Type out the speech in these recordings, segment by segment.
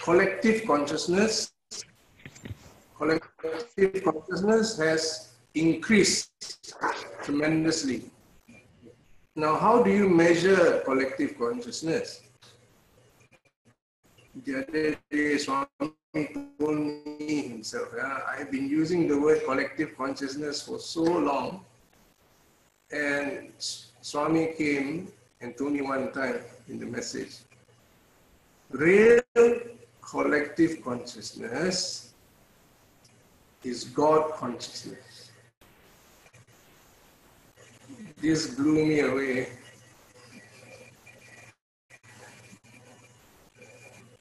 collective consciousness. Collective consciousness has increased tremendously. Now, how do you measure collective consciousness? The other day, Swami told me himself, I've been using the word collective consciousness for so long, and Swami came and told me one time in the message, real collective consciousness is God consciousness. This blew me away.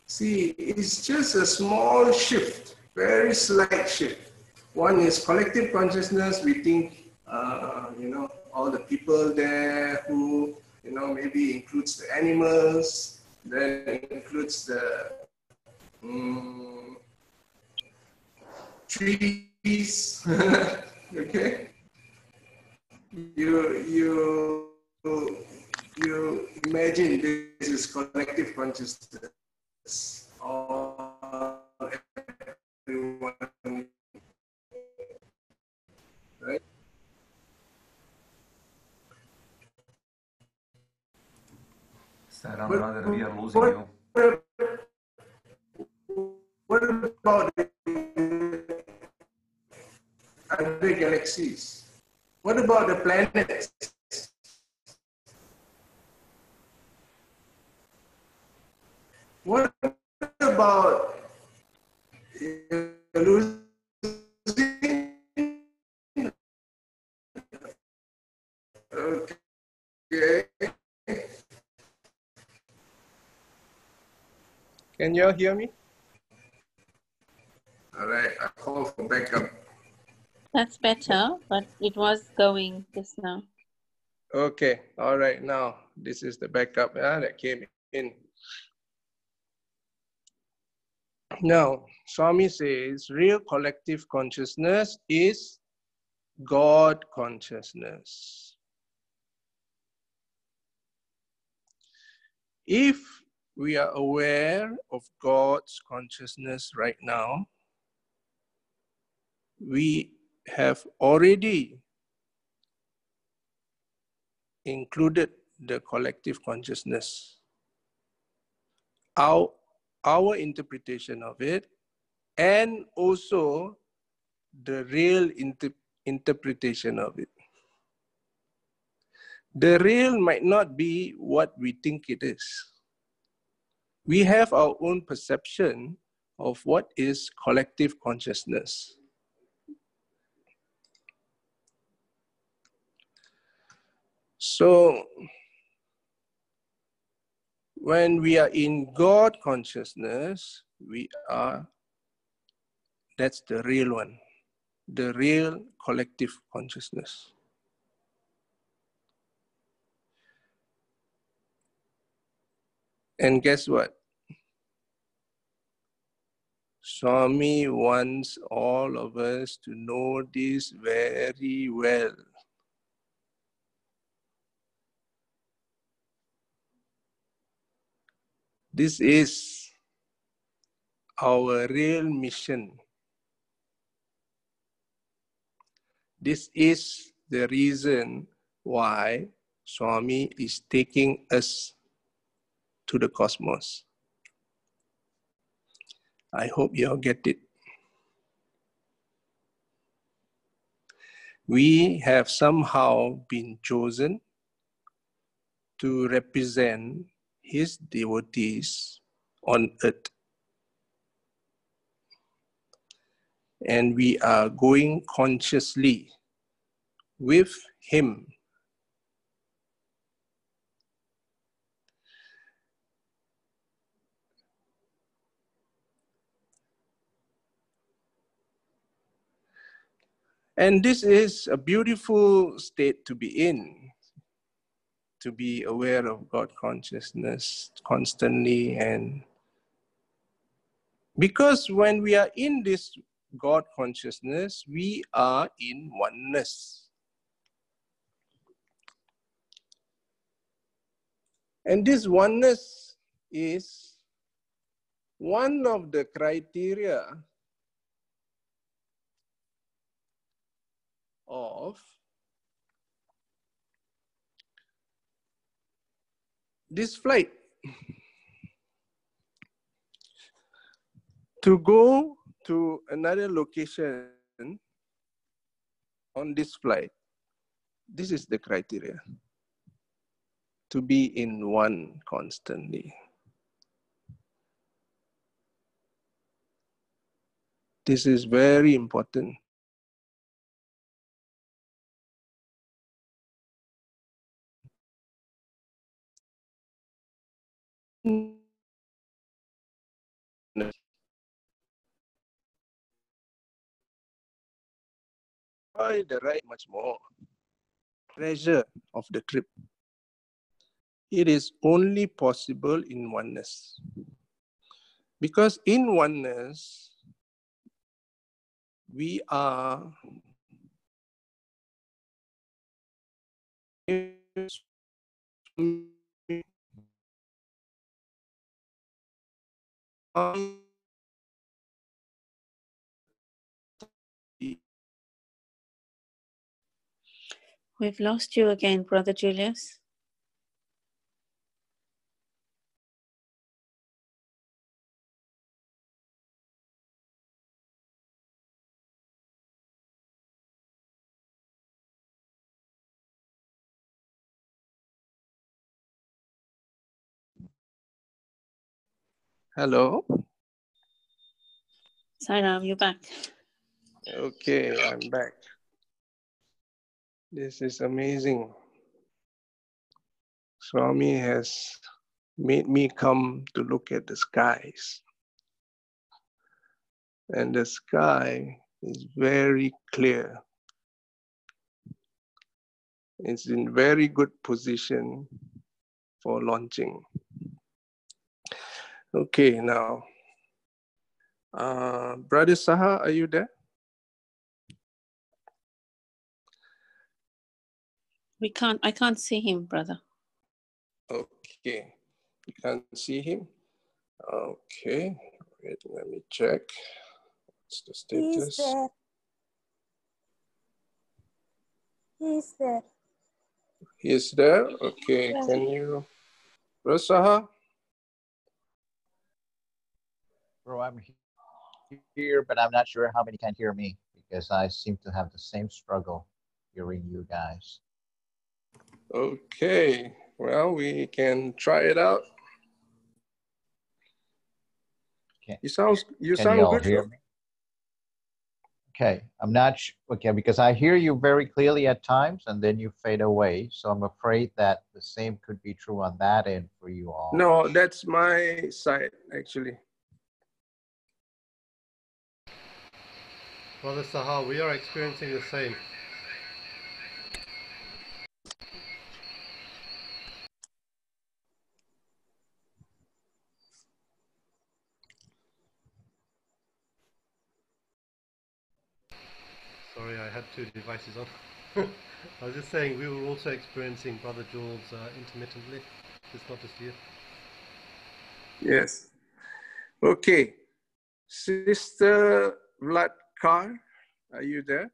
See, it's just a small shift, very slight shift. One is collective consciousness. We think, all the people there who, maybe includes the animals, then includes the trees. Okay, you imagine this is collective consciousness. All everyone, right? Saram brother, we are losing you. What about other galaxies? What about the planets? What about losing? Okay. Can you all hear me? All right, I call for backup. That's better, but it was going just now. Okay, all right, now this is the backup that came in. Now, Swami says real collective consciousness is God consciousness. If we are aware of God's consciousness right now, we have already included the collective consciousness. Our interpretation of it, and also the real interpretation of it. The real might not be what we think it is. We have our own perception of what is collective consciousness. So, when we are in God consciousness, that's the real one, the real collective consciousness. And guess what? Swami wants all of us to know this very well. This is our real mission. This is the reason why Swami is taking us to the cosmos. I hope you all get it. We have somehow been chosen to represent his devotees on earth. And we are going consciously with him. And this is a beautiful state to be in, to be aware of God consciousness constantly. And because when we are in this God consciousness, we are in oneness. And this oneness is one of the criteria of this flight to go to another location on this flight, this is the criteria: to be in one constantly. This is very important. Enjoy the ride much more. Pleasure of the trip. It is only possible in oneness. Because in oneness, we are We've lost you again, Brother Jullius. Hello? Sairam, you're back. Okay, I'm back. This is amazing. Swami has made me come to look at the skies. And the sky is very clear. It's in very good position for launching. Okay, now, Brother Saha, are you there? I can't see him, brother. Okay, you can't see him? Okay, wait, let me check. What's the status? He's there. He's there. He's there? Okay, Yeah. can you, Brother Saha? Bro, I'm here, but I'm not sure how many can hear me because I seem to have the same struggle hearing you guys. Okay, well, we can try it out. Okay. You sound Can you all good. hear me? Okay, I'm not sure. Okay, because I hear you very clearly at times and then you fade away. So I'm afraid that the same could be true on that end for you all. No, that's my side, actually. Brother Saha, we are experiencing the same. Sorry, I had two devices on. I was just saying we were also experiencing Brother Jules intermittently. It's not just you. Yes. Okay. Sister Vlatka, are you there?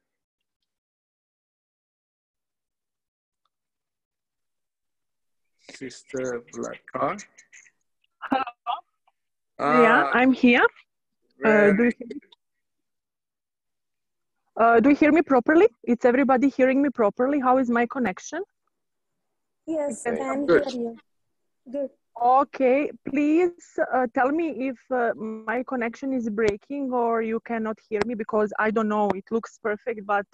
Sister Vlatka. Hello. Yeah, I'm here. Do you hear me properly? Is everybody hearing me properly? How is my connection? Yes, I Okay, can good. hear you. Good. Okay, please tell me if my connection is breaking or you cannot hear me because I don't know. It looks perfect, but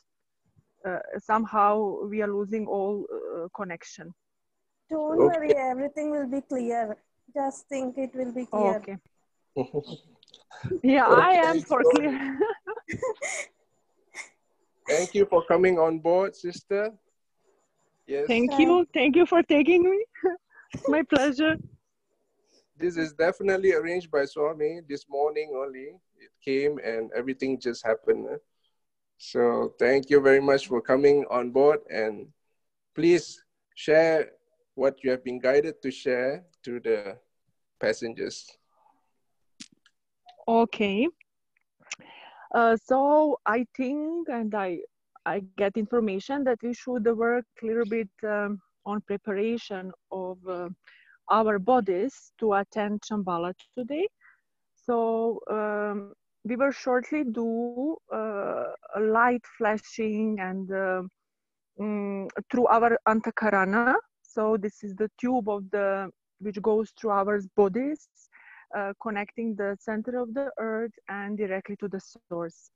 somehow we are losing all connection. Don't worry, everything will be clear. Just think it will be clear. Okay. Yeah, I am for clear. Thank you for coming on board, sister. Yes. Thank you. Thank you for taking me. My pleasure. This is definitely arranged by Swami. This morning only it came and everything just happened. So thank you very much for coming on board, and please share what you have been guided to share to the passengers. Okay. So I think, and I get information that we should work a little bit on preparation of our bodies to attend Shambala today. So we will shortly do a light flashing and through our antakarana. So this is the tube of the which goes through our bodies, connecting the center of the earth and directly to the source.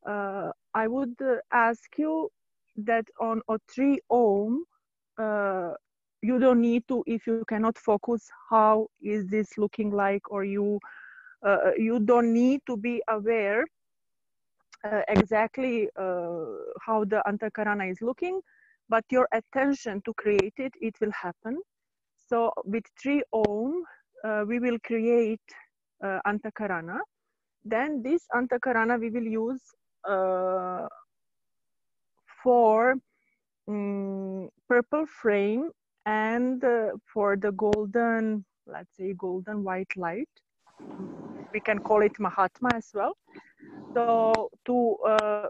I would ask you that on a 3 ohm, you don't need to, if you cannot focus, how is this looking like, or you don't need to be aware exactly how the antakarana is looking, but your attention to create it, it will happen. So with 3 ohm, we will create antakarana. Then this antakarana we will use for purple frame and for the golden, let's say golden white light. We can call it Mahatma as well. So to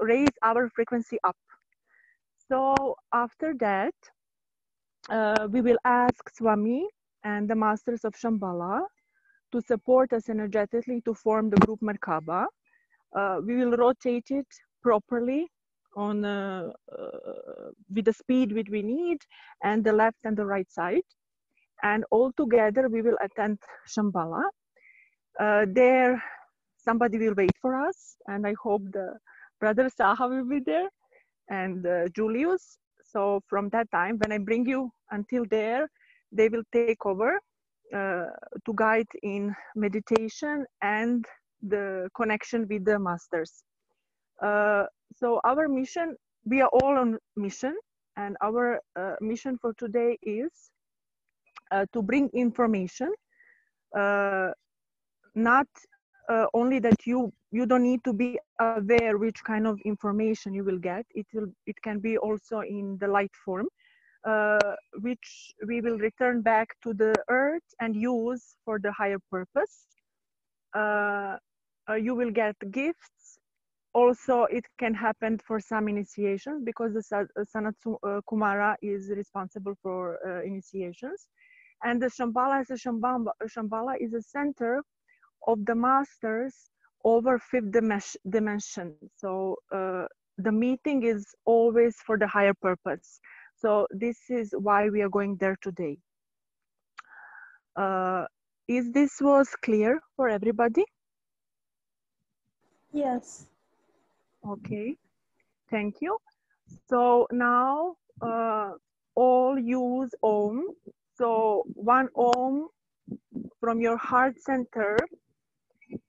raise our frequency up. So after that, we will ask Swami and the masters of Shambhala to support us energetically to form the group Merkaba. We will rotate it properly on with the speed which we need, and the left and the right side. And all together we will attend Shambhala. There, somebody will wait for us, and I hope the brother Saha will be there, and Jullius. So from that time, when I bring you until there, they will take over to guide in meditation and the connection with the masters. So our mission, we are all on mission, and our mission for today is to bring information, not only that you don't need to be aware which kind of information you will get. It can be also in the light form, which we will return back to the earth and use for the higher purpose. You will get gifts. Also, it can happen for some initiations because the Sanat Kumara is responsible for initiations. And the Shambhala is a center of the masters over 5th dimension. So the meeting is always for the higher purpose. So this is why we are going there today. Is this was clear for everybody? Yes. Okay, thank you. So now all use Om. So 1 Om from your heart center,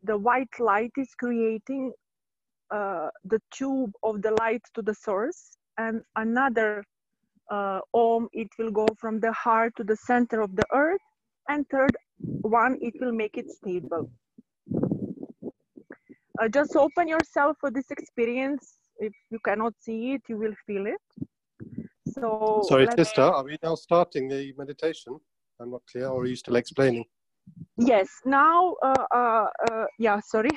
the white light is creating the tube of the light to the source, and another Om, it will go from the heart to the center of the earth, and third one, it will make it stable. Just open yourself for this experience. If you cannot see it, you will feel it. So sorry, sister, are we now starting the meditation? I'm not clear, or are you still explaining? Yes, now, yeah, sorry.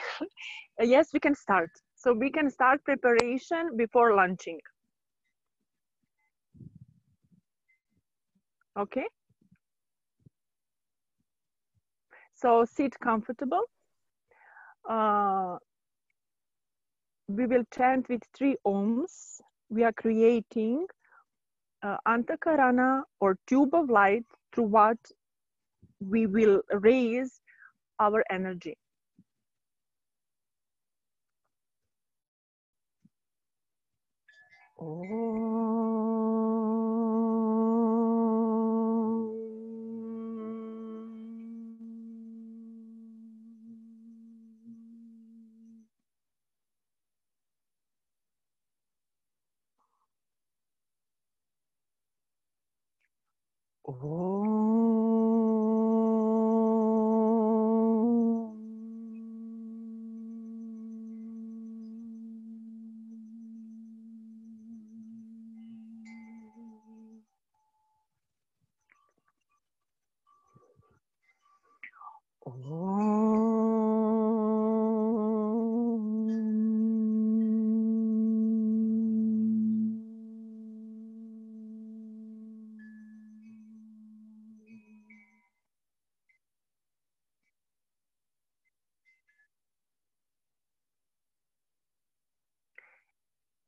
Yes, we can start. So we can start preparation before launching. Okay. So sit comfortable. We will chant with 3 ohms. We are creating antakarana or tube of light through what we will raise our energy.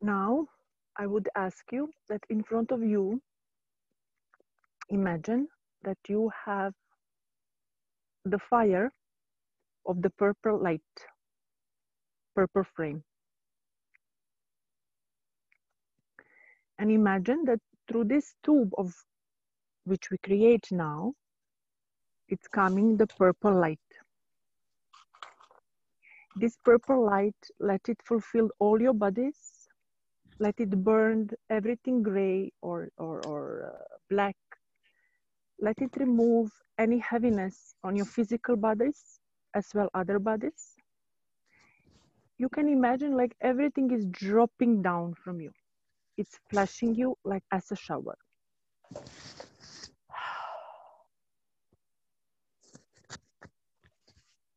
Now, I would ask you that in front of you, imagine that you have the fire of the purple light, purple frame. And imagine that through this tube of which we create now, it's coming the purple light. This purple light, let it fulfill all your bodies. Let it burn everything gray or black. Let it remove any heaviness on your physical bodies as well other bodies. You can imagine like everything is dropping down from you. It's flashing you like as a shower.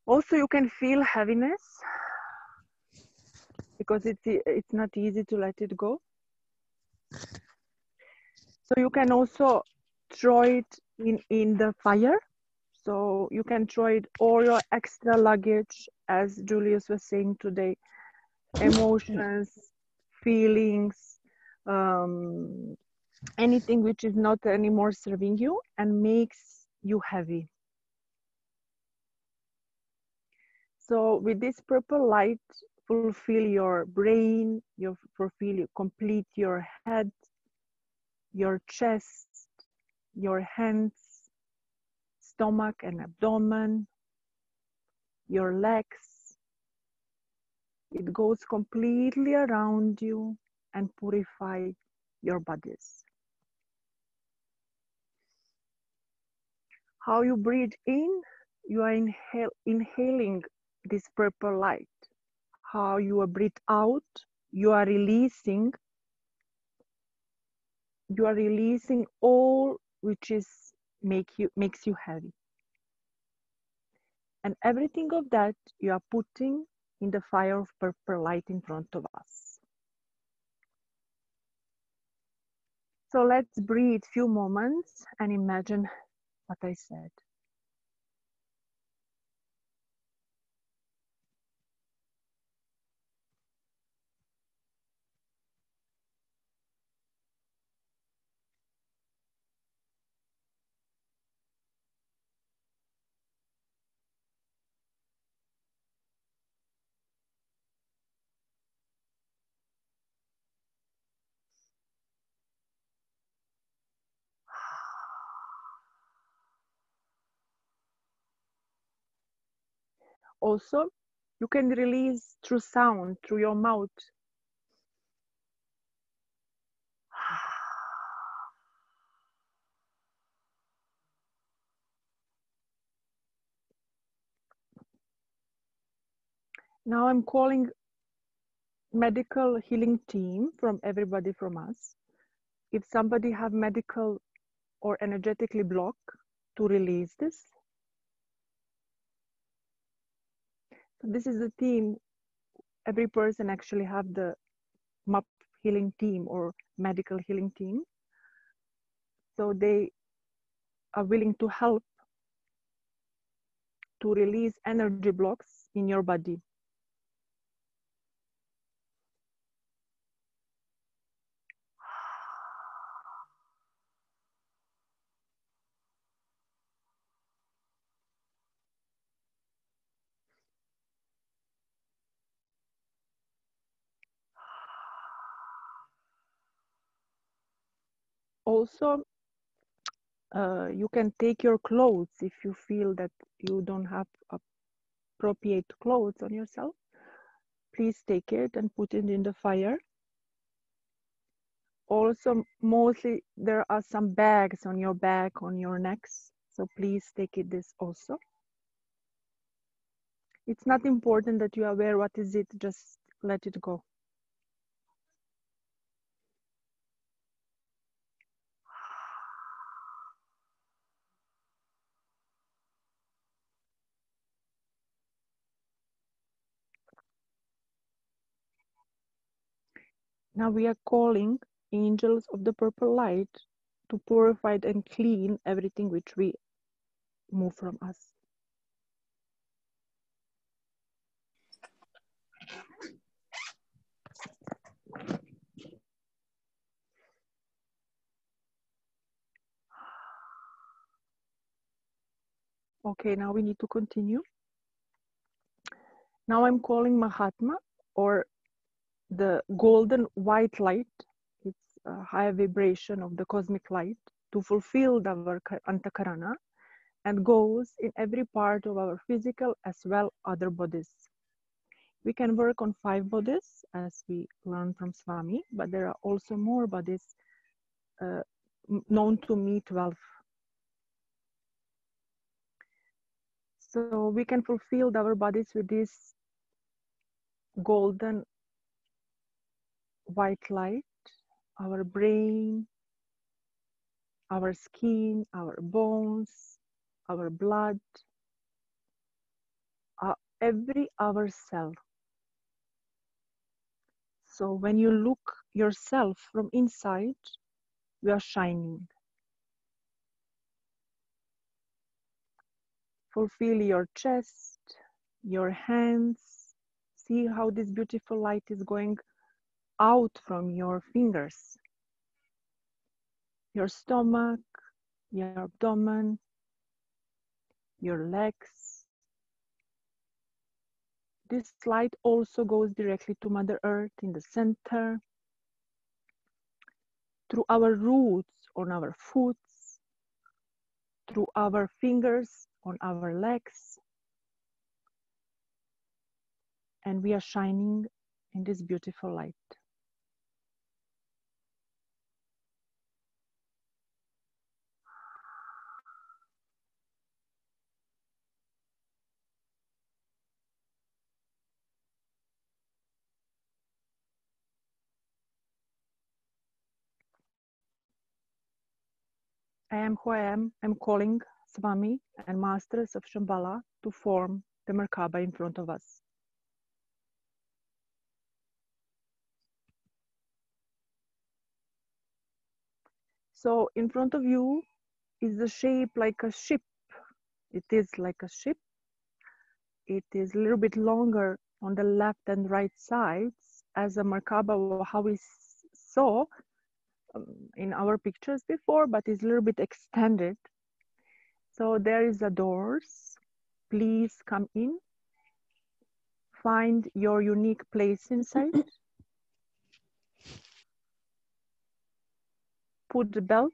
Also, you can feel heaviness because it's not easy to let it go. So you can also throw it in the fire. So you can throw it all your extra luggage, as Julius was saying today, emotions, feelings, anything which is not anymore serving you and makes you heavy. So with this purple light, fulfill your brain, complete your head, your chest, your hands, stomach and abdomen, your legs. It goes completely around you and purify your bodies. How you breathe in, you are inhaling this purple light. How you breathe out, you are releasing all which is makes you heavy. And everything of that you are putting in the fire of purple light in front of us. So let's breathe few moments and imagine what I said. Also, you can release through sound, through your mouth. Now I'm calling medical healing team from everybody from us. If somebody have medical or energetically block, to release this. So this is the team. Every person actually have the MUP healing team or medical healing team. So they are willing to help to release energy blocks in your body. Also, you can take your clothes if you feel that you don't have appropriate clothes on yourself. Please take it and put it in the fire. Also, mostly there are some bags on your back, on your necks. So please take it this also. It's not important that you are aware what is it, just let it go. Now we are calling angels of the purple light to purify and clean everything which we move from us. Okay, now we need to continue. Now I'm calling Mahatma, or the golden white light. It's a high vibration of the cosmic light to fulfill our antakarana, and goes in every part of our physical as well other bodies. We can work on 5 bodies as we learn from Swami, but there are also more bodies known to me, 12. So we can fulfill our bodies with this golden white light, our brain, our skin, our bones, our blood, every our cell. So when you look yourself from inside, you are shining. Fulfill your chest, your hands. See how this beautiful light is going out from your fingers. Your stomach, your abdomen, your legs. This light also goes directly to Mother Earth in the center, through our roots on our foot, through our fingers on our legs, and we are shining in this beautiful light. I am who I am. I'm calling Swami and Masters of Shambala to form the Merkaba in front of us. So in front of you is the shape like a ship. It is like a ship. It is a little bit longer on the left and right sides as a Merkaba, how we saw in our pictures before, but it's a little bit extended. So there is the doors. Please come in. Find your unique place inside. Put the belt.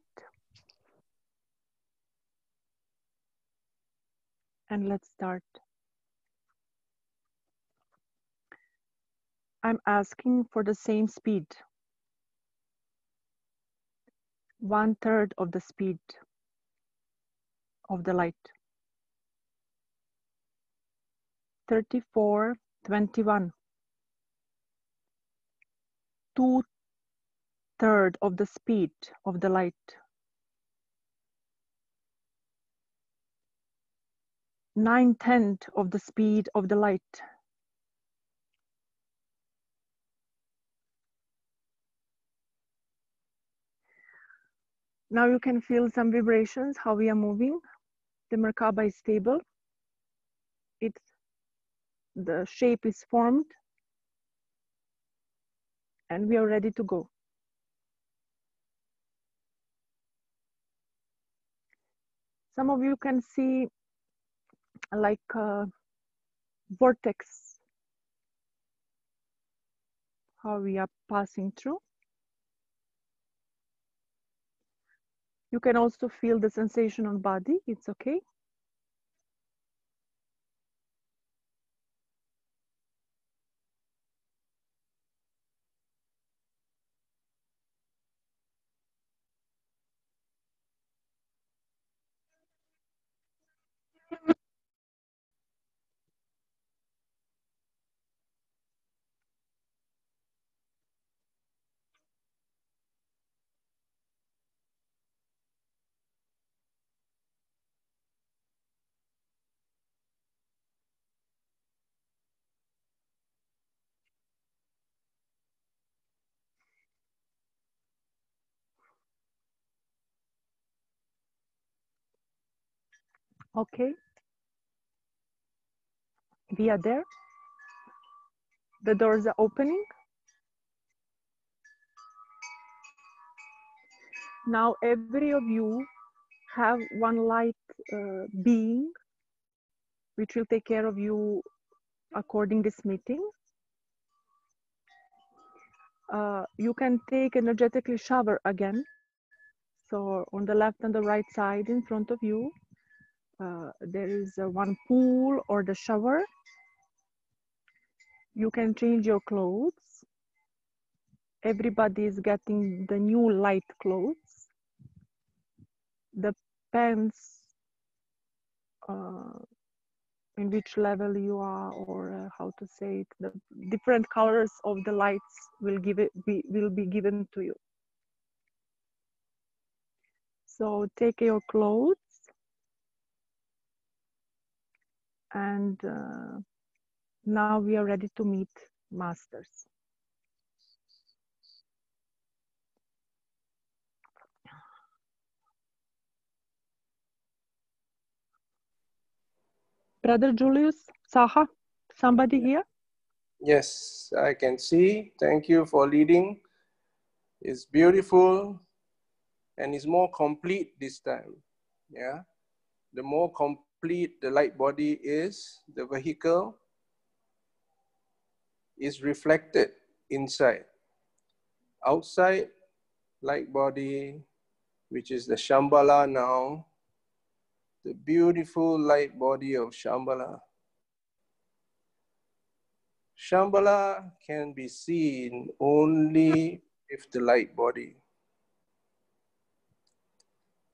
And let's start. I'm asking for the same speed. 1/3 of the speed of the light. 34:21. 2/3 of the speed of the light. 9/10 of the speed of the light. Now you can feel some vibrations, how we are moving. The Merkaba is stable. The shape is formed. And we are ready to go. Some of you can see like a vortex, how we are passing through. You can also feel the sensation on body, it's okay. Okay, we are there. The doors are opening. Now every of you have one light being which will take care of you according this meeting. You can take energetically shower again. So on the left and the right side in front of you, there is one pool or the shower. You can change your clothes. Everybody is getting the new light clothes. The pants, in which level you are, or how to say it, the different colors of the lights will be given to you. So take your clothes and now we are ready to meet masters. Brother Jullius, Saha, somebody here? Yes, I can see. Thank you for leading. It's beautiful and it's more complete this time. Yeah. The more complete the light body is, the vehicle is reflected inside. Outside, light body, which is the Shambala now, the beautiful light body of Shambala. Shambala can be seen only with the light body,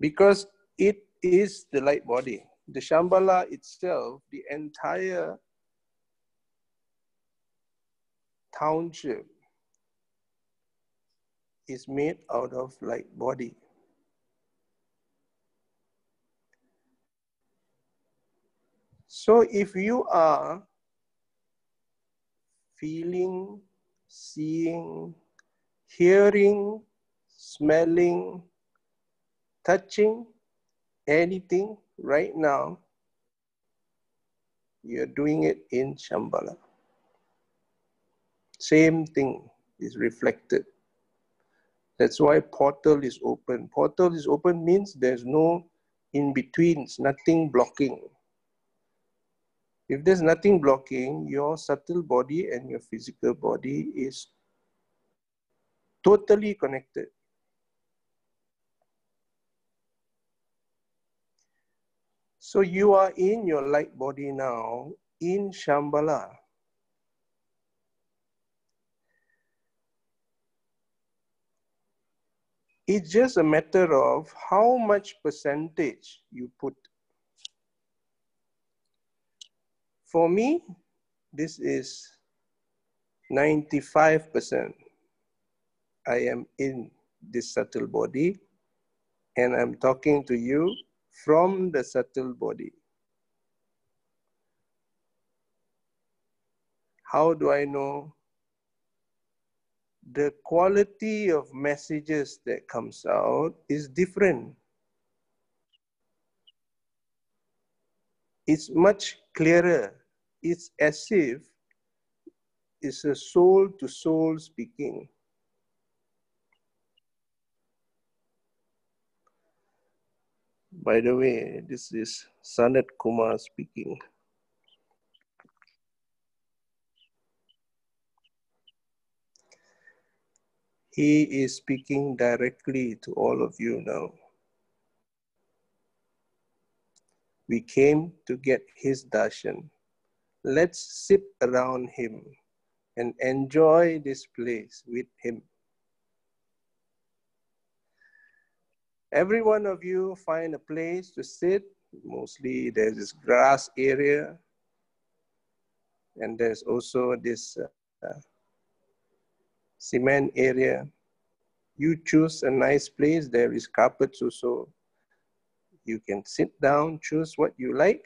because it is the light body. The Shambala itself, the entire township is made out of light body. So if you are feeling, seeing, hearing, smelling, touching anything right now, you're doing it in Shambala. Same thing is reflected. That's why portal is open. Portal is open means there's no in-betweens, nothing blocking. If there's nothing blocking, your subtle body and your physical body is totally connected. So you are in your light body now, in Shambala. It's just a matter of how much percentage you put. For me, this is 95%. I am in this subtle body and I'm talking to you from the subtle body. How do I know? The quality of messages that comes out is different. It's much clearer. It's as if it's a soul to soul speaking. By the way, this is Sanat Kumar speaking. He is speaking directly to all of you now. We came to get his darshan. Let's sit around him and enjoy this place with him. Every one of you find a place to sit. Mostly there's this grass area, and there's also this cement area. You choose a nice place. There is carpets also. You can sit down, choose what you like,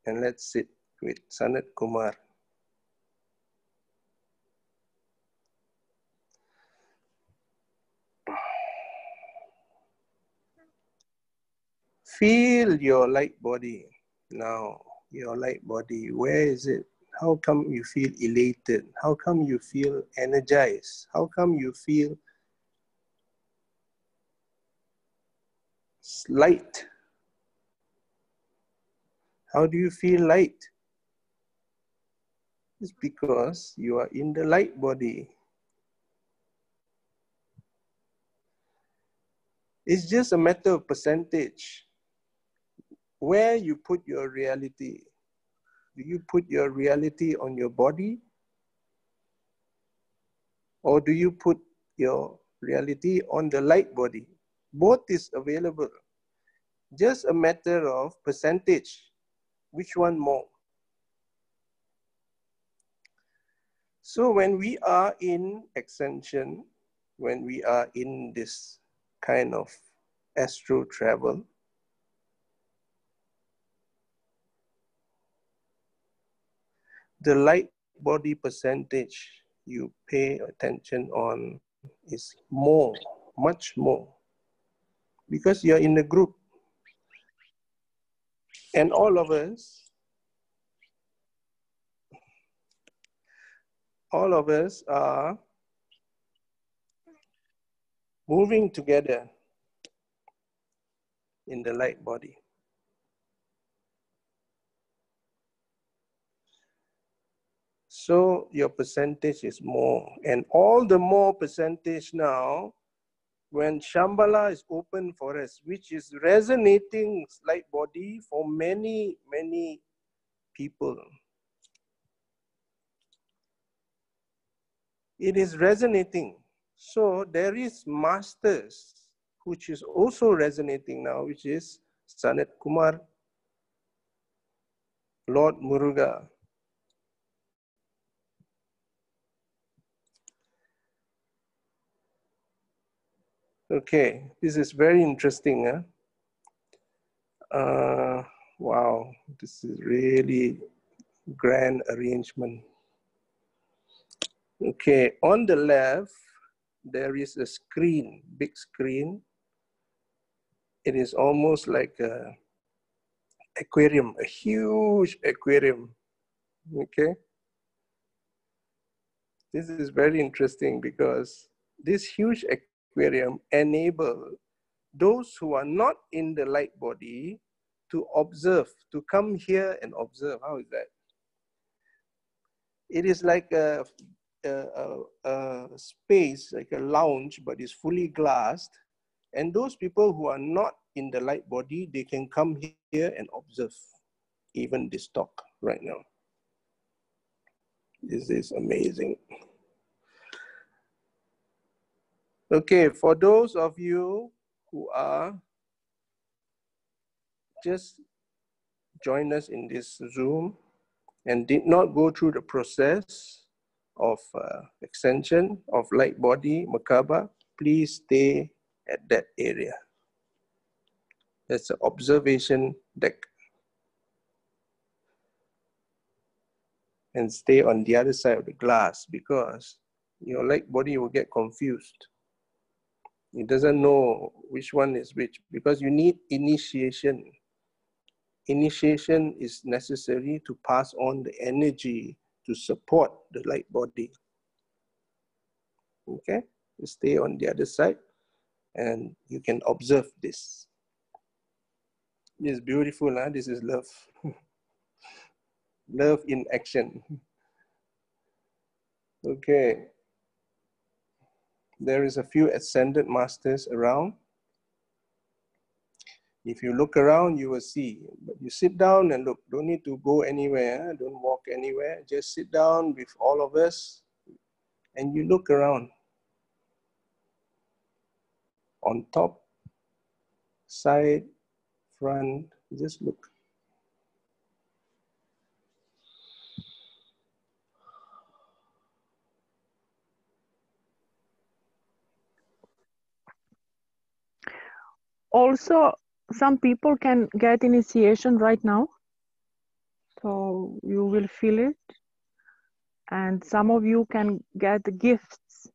and let's sit with Sanat Kumar. Feel your light body now, your light body. Where is it? How come you feel elated? How come you feel energized? How come you feel light? How do you feel light? It's because you are in the light body. It's just a matter of percentage. Where you put your reality. Do you put your reality on your body? Or do you put your reality on the light body? Both is available. Just a matter of percentage. Which one more? So when we are in ascension, when we are in this kind of astral travel, the light body percentage you pay attention on is more, much more, because you're in a group. And all of us are moving together in the light body. So your percentage is more, and all the more percentage now when Shambala is open for us, which is resonating light body for many, many people. It is resonating. So there is masters, which is also resonating now, which is Sanat Kumar, Lord Muruga. Okay, this is very interesting. Wow, this is really grand arrangement. Okay, on the left, there is a screen, big screen. It is almost like an aquarium, a huge aquarium. Okay. This is very interesting because this huge aquarium enable those who are not in the light body to observe, to come here and observe. How is that? It is like a space, like a lounge, but it's fully glassed. And those people who are not in the light body, they can come here and observe even this talk right now. This is amazing. Okay, for those of you who are just join us in this Zoom and did not go through the process of extension of light body, Merkaba, please stay at that area. That's an observation deck. And stay on the other side of the glass because your light body will get confused. It doesn't know which one is which because you need initiation. Initiation is necessary to pass on the energy to support the light body. Okay, you stay on the other side and you can observe this. This is beautiful, huh? This is love. Love in action. Okay. There is a few ascended masters around. If you look around, you will see. But you sit down and look. Don't need to go anywhere. Don't walk anywhere. Just sit down with all of us and you look around. On top, side, front, just look. Also, some people can get initiation right now. So you will feel it. And some of you can get gifts.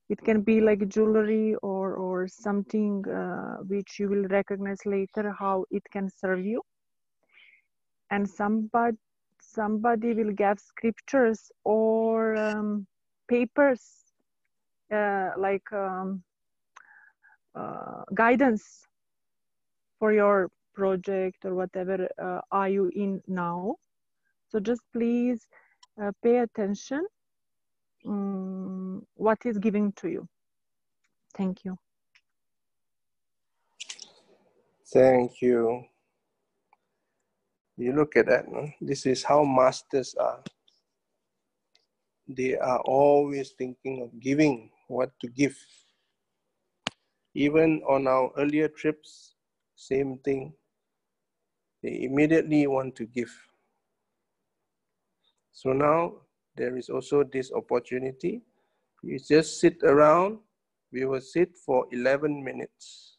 It can be like jewelry or something which you will recognize later how it can serve you. And somebody will get scriptures or papers like guidance for your project or whatever are you in now. So just please pay attention what is giving to you. Thank you. Thank you. You look at that, no? This is how masters are. They are always thinking of giving, what to give. Even on our earlier trips, same thing. They immediately want to give. So now there is also this opportunity. You just sit around. We will sit for 11 minutes.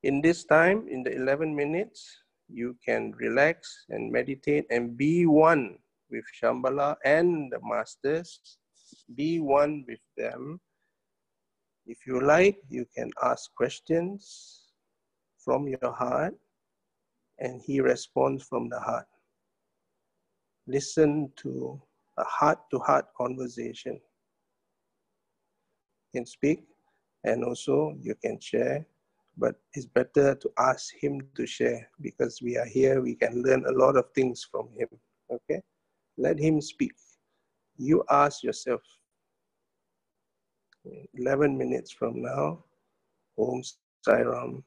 In this time, in the 11 minutes, you can relax and meditate and be one with Shambala and the masters. Be one with them. If you like, you can ask questions from your heart and he responds from the heart. Listen to a heart-to-heart conversation. You can speak and also you can share, but it's better to ask him to share because we are here, we can learn a lot of things from him, okay? Let him speak. You ask yourself, 11 minutes from now, Om Sai Ram.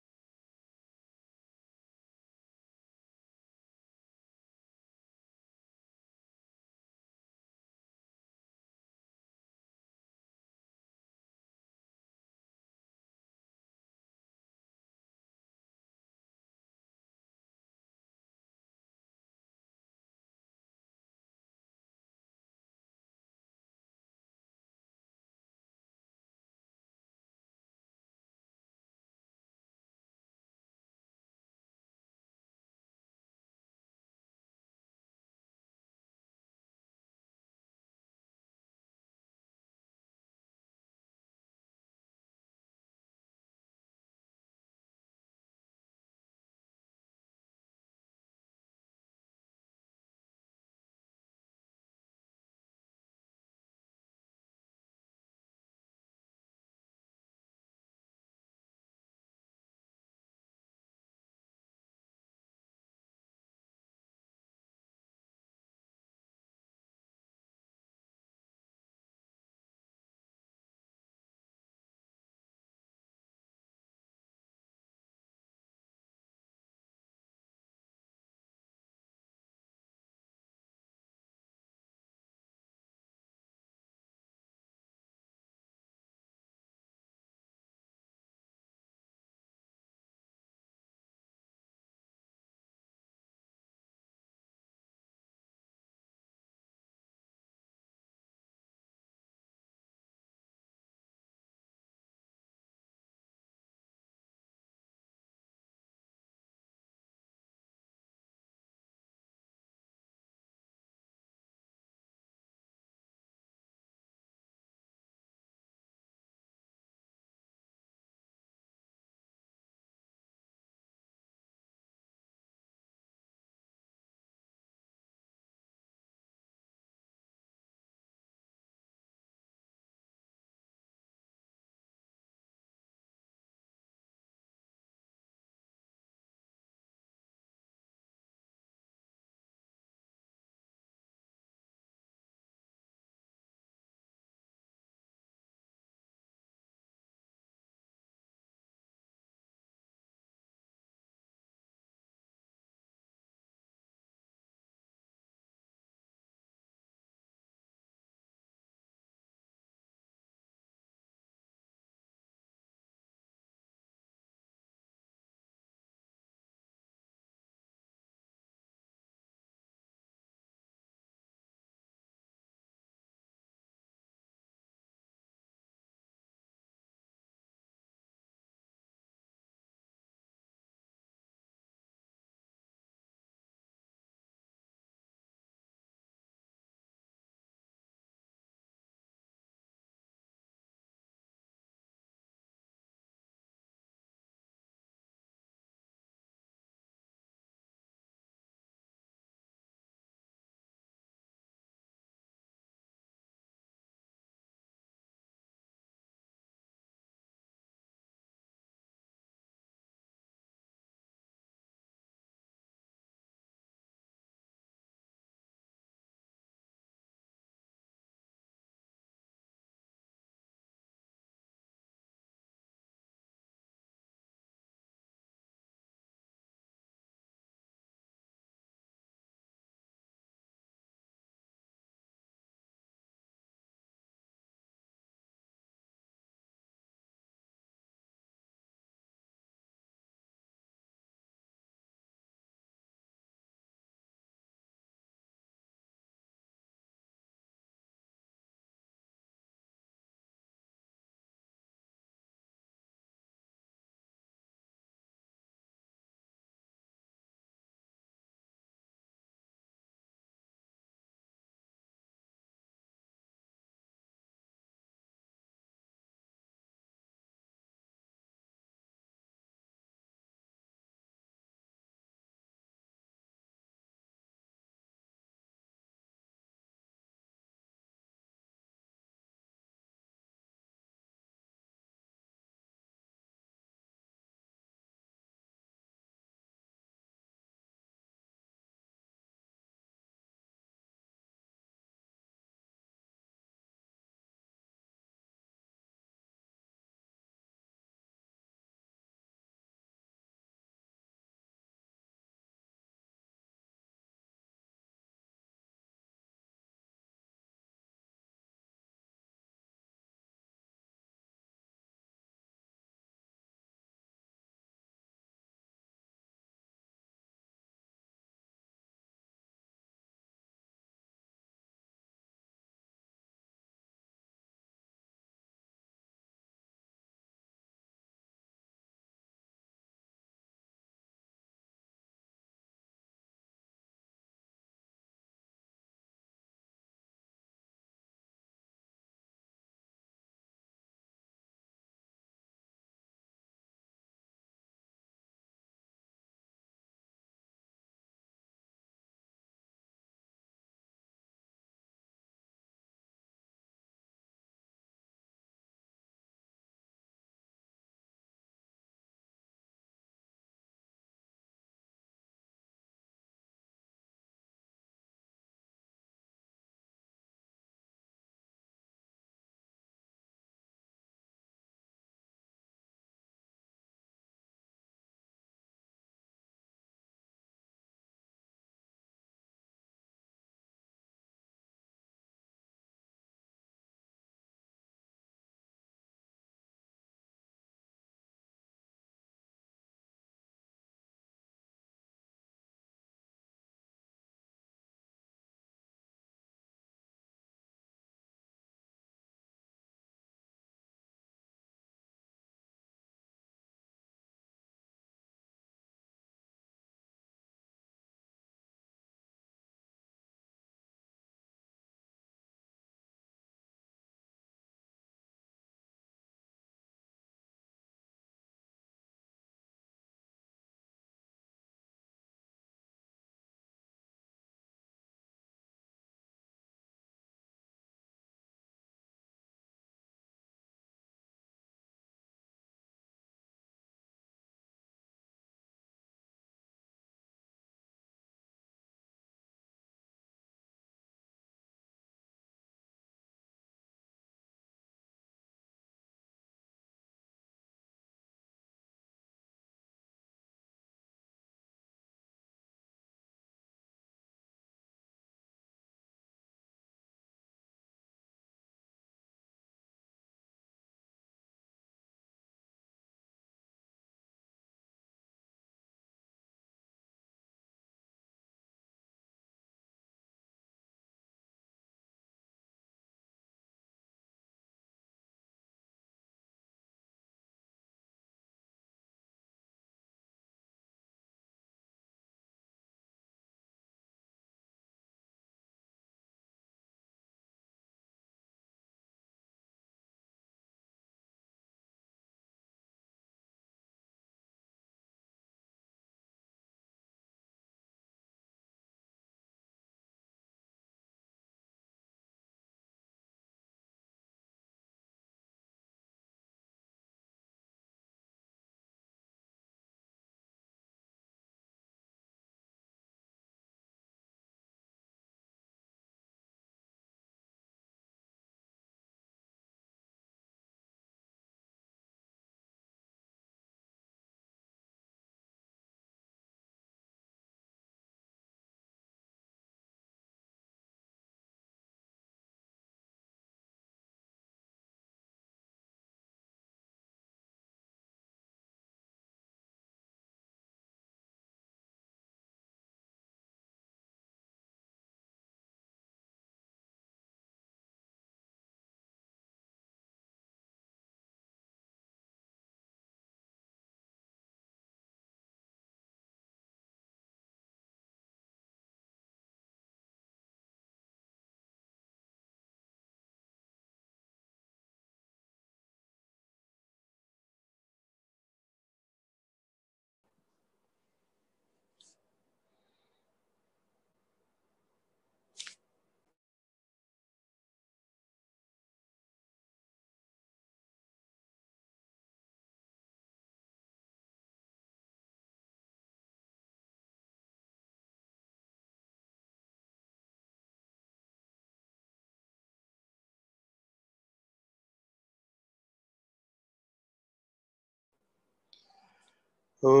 Shanti,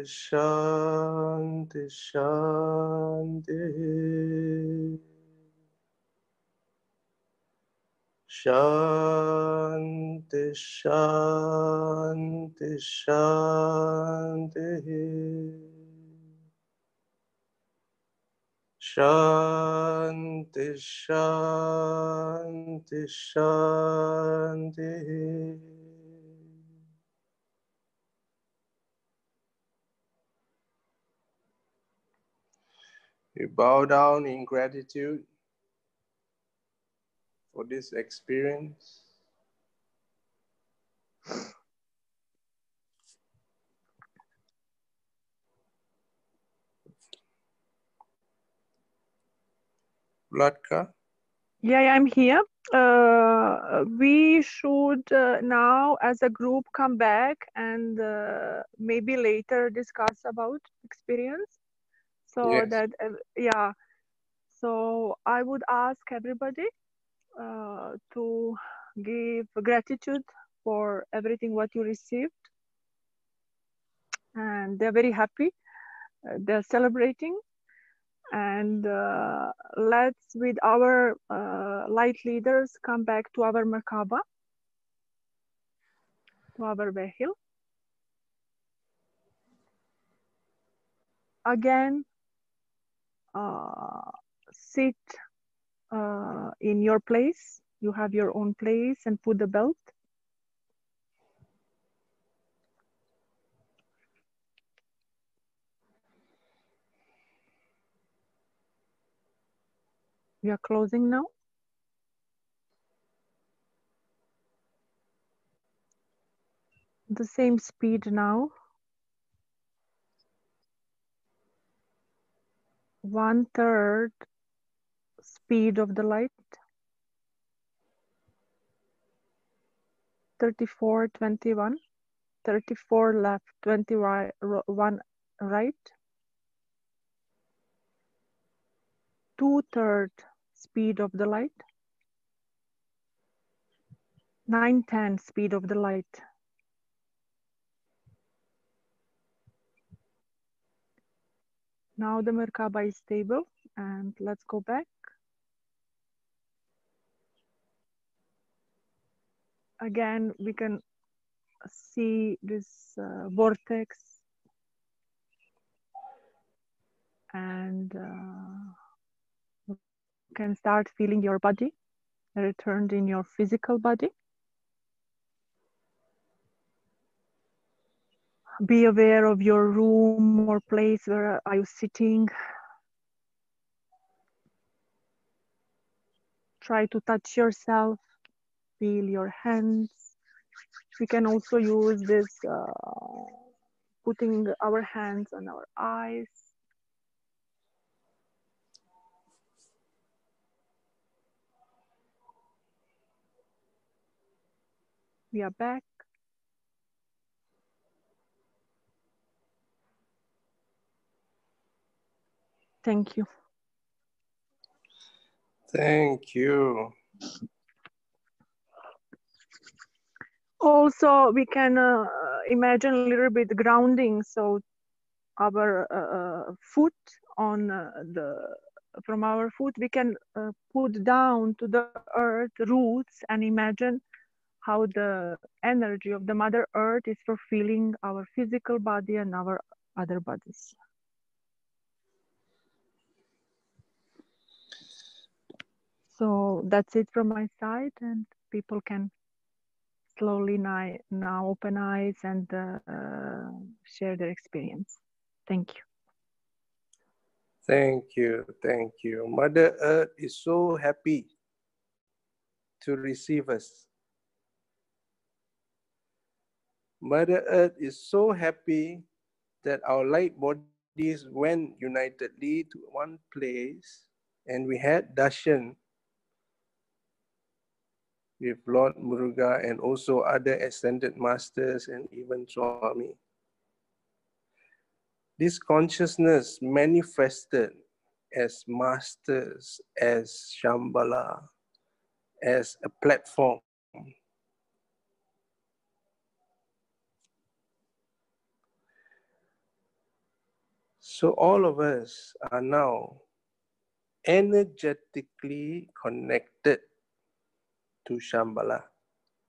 Shanti, Shanti. Shanti, Shanti, Shanti. Shanti, Shanti, Shanti. We bow down in gratitude for this experience. Vlatka? Yeah, I'm here. We should now, as a group, come back and maybe later discuss about experience. So Yes. that, yeah. So I would ask everybody to give gratitude for everything what you received, and they're very happy. They're celebrating. And let's, with our light leaders, come back to our Merkaba, to our vehicle. Again, sit in your place. You have your own place, and put the belt. We are closing now. The same speed now. 1/3 speed of the light. 34, 21. 34 left, 21 right. 2/3 speed of the light. 9/10 speed of the light. Now the Merkaba is stable, and let's go back. Again, we can see this vortex, and you can start feeling your body returned in your physical body. Be aware of your room or place. Where are you sitting? Try to touch yourself, feel your hands. We can also use this, putting our hands on our eyes. We are back. Thank you. Thank you. Also, we can imagine a little bit grounding. So our foot on from our foot, we can put down to the earth roots and imagine how the energy of the Mother Earth is fulfilling our physical body and our other bodies. So that's it from my side, and people can slowly now open eyes and share their experience. Thank you. Thank you. Thank you. Mother Earth is so happy to receive us. Mother Earth is so happy that our light bodies went unitedly to one place, and we had darshan with Lord Muruga and also other ascended masters and even Swami. This consciousness manifested as masters, as Shambala, as a platform. So all of us are now energetically connected to Shambhala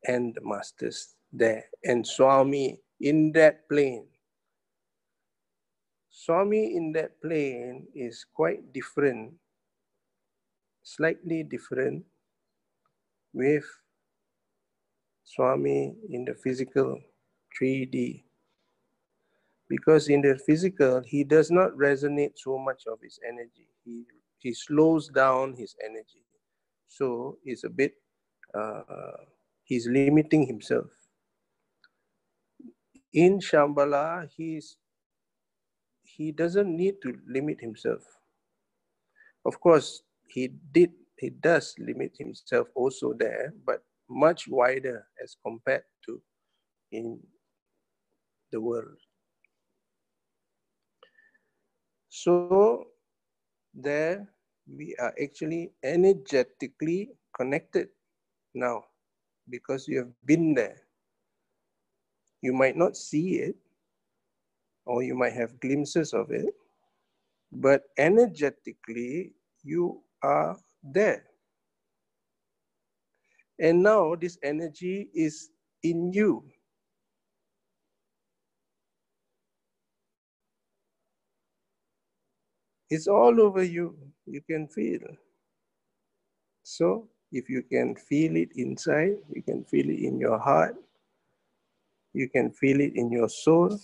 and the masters there, and Swami in that plane. Swami in that plane is quite different, slightly different with Swami in the physical 3D. Because in the physical, he does not resonate so much of his energy. He slows down his energy. So it's a bit, he's limiting himself. In Shambhala, he doesn't need to limit himself. Of course, he does limit himself also there, but much wider as compared to in the world. So there we are actually energetically connected now because you have been there. You might not see it, or you might have glimpses of it, but energetically you are there. And now this energy is in you. It's all over you. You can feel. So if you can feel it inside, you can feel it in your heart, you can feel it in your soul.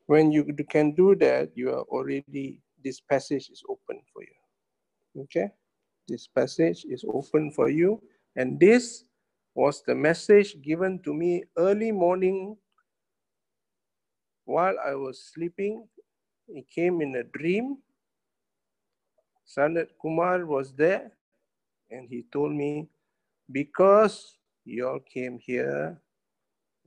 When you can do that, you are already, this passage is open for you. Okay? This passage is open for you. And this was the message given to me early morning while I was sleeping. It came in a dream. Sanat Kumar was there and he told me, because you all came here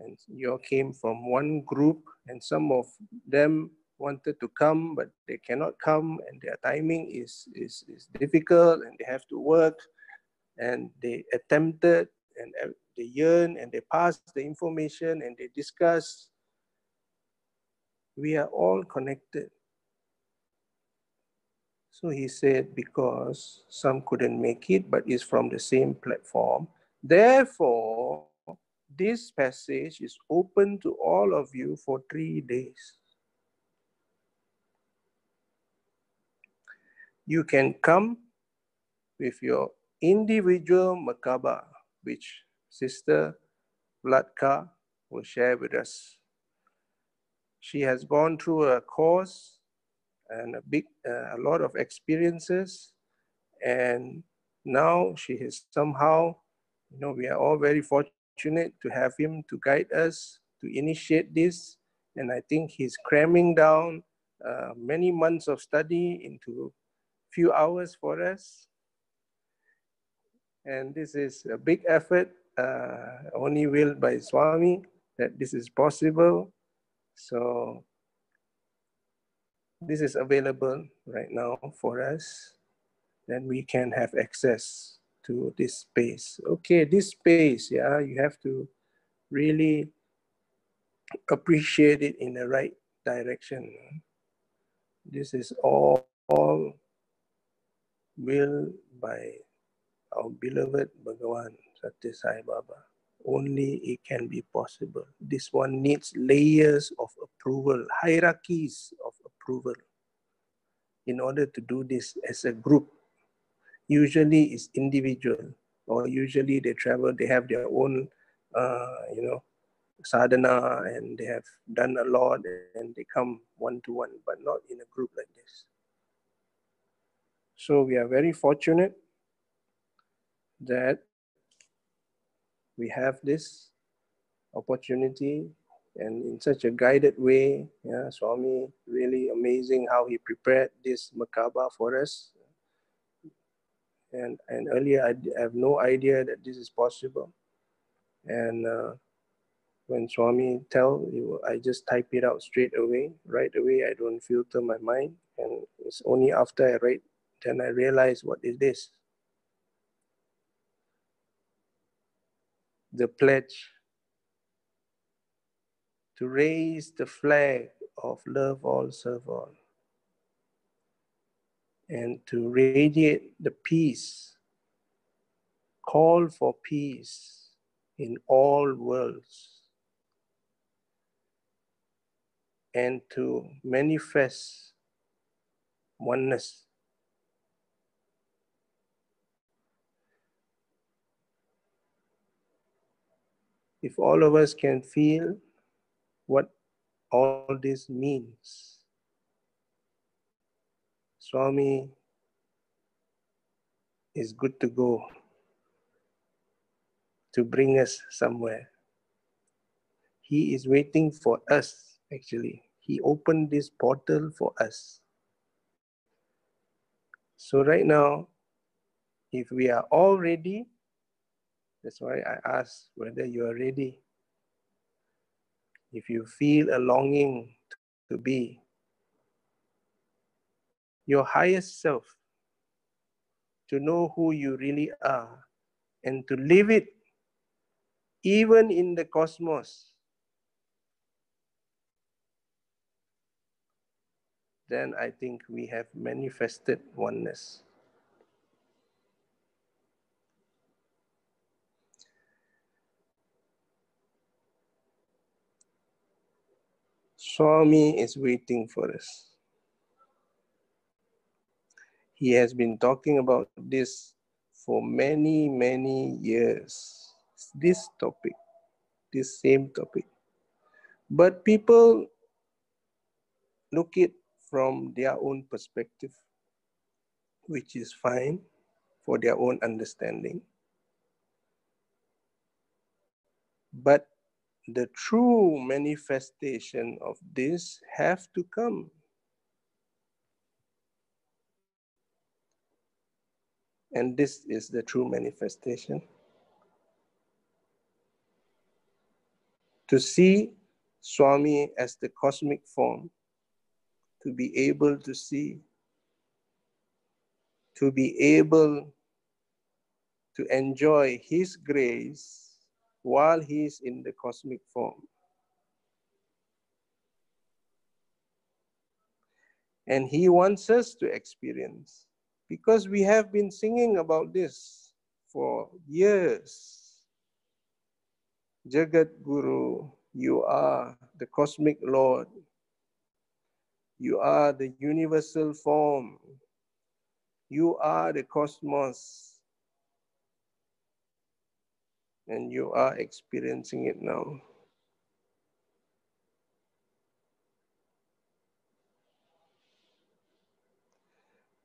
and you all came from one group and some of them wanted to come but they cannot come and their timing is difficult and they have to work, and they attempted and they yearn and they passed the information and they discuss. We are all connected. So he said, because some couldn't make it, but it's from the same platform. Therefore, this passage is open to all of you for 3 days. You can come with your individual Merkaba, which Sister Vlatka will share with us. She has gone through a course and a lot of experiences, and now she has somehow, we are all very fortunate to have him to guide us, to initiate this, and I think he's cramming down many months of study into few hours for us. And this is a big effort, only willed by Swami that this is possible. So this is available right now for us, then we can have access to this space. Okay, this space, yeah, you have to really appreciate it in the right direction. This is all willed by our beloved Bhagavan Satya Sai Baba. Only it can be possible. This one needs layers of approval, hierarchies of approval in order to do this as a group. Usually it's individual, or usually they travel, they have their own, sadhana, and they have done a lot and they come one-to-one, but not in a group like this. So we are very fortunate that we have this opportunity, and in such a guided way. Yeah, Swami, really amazing how he prepared this Merkaba for us. And earlier I have no idea that this is possible. And When Swami tell you, I just type it out straight away, right away. I don't filter my mind, and it's only after I write then I realize what is this. The pledge to raise the flag of love all, serve all, and to radiate the peace, call for peace in all worlds, and to manifest oneness. If all of us can feel what all this means, Swami is good to go to bring us somewhere. He is waiting for us, actually. He opened this portal for us. So right now, if we are all ready, that's why I asked whether you are ready. If you feel a longing to be your highest self, to know who you really are, and to live it even in the cosmos, then I think we have manifested oneness. Swami is waiting for us. He has been talking about this for many, many years. This topic, this same topic. But people look it from their own perspective, which is fine for their own understanding. But the true manifestation of this have to come. And this is the true manifestation. To see Swami as the cosmic form, to be able to see, to be able to enjoy his grace while he is in the cosmic form. And he wants us to experience, because we have been singing about this for years. Jagat Guru, you are the cosmic Lord. You are the universal form. You are the cosmos. And you are experiencing it now.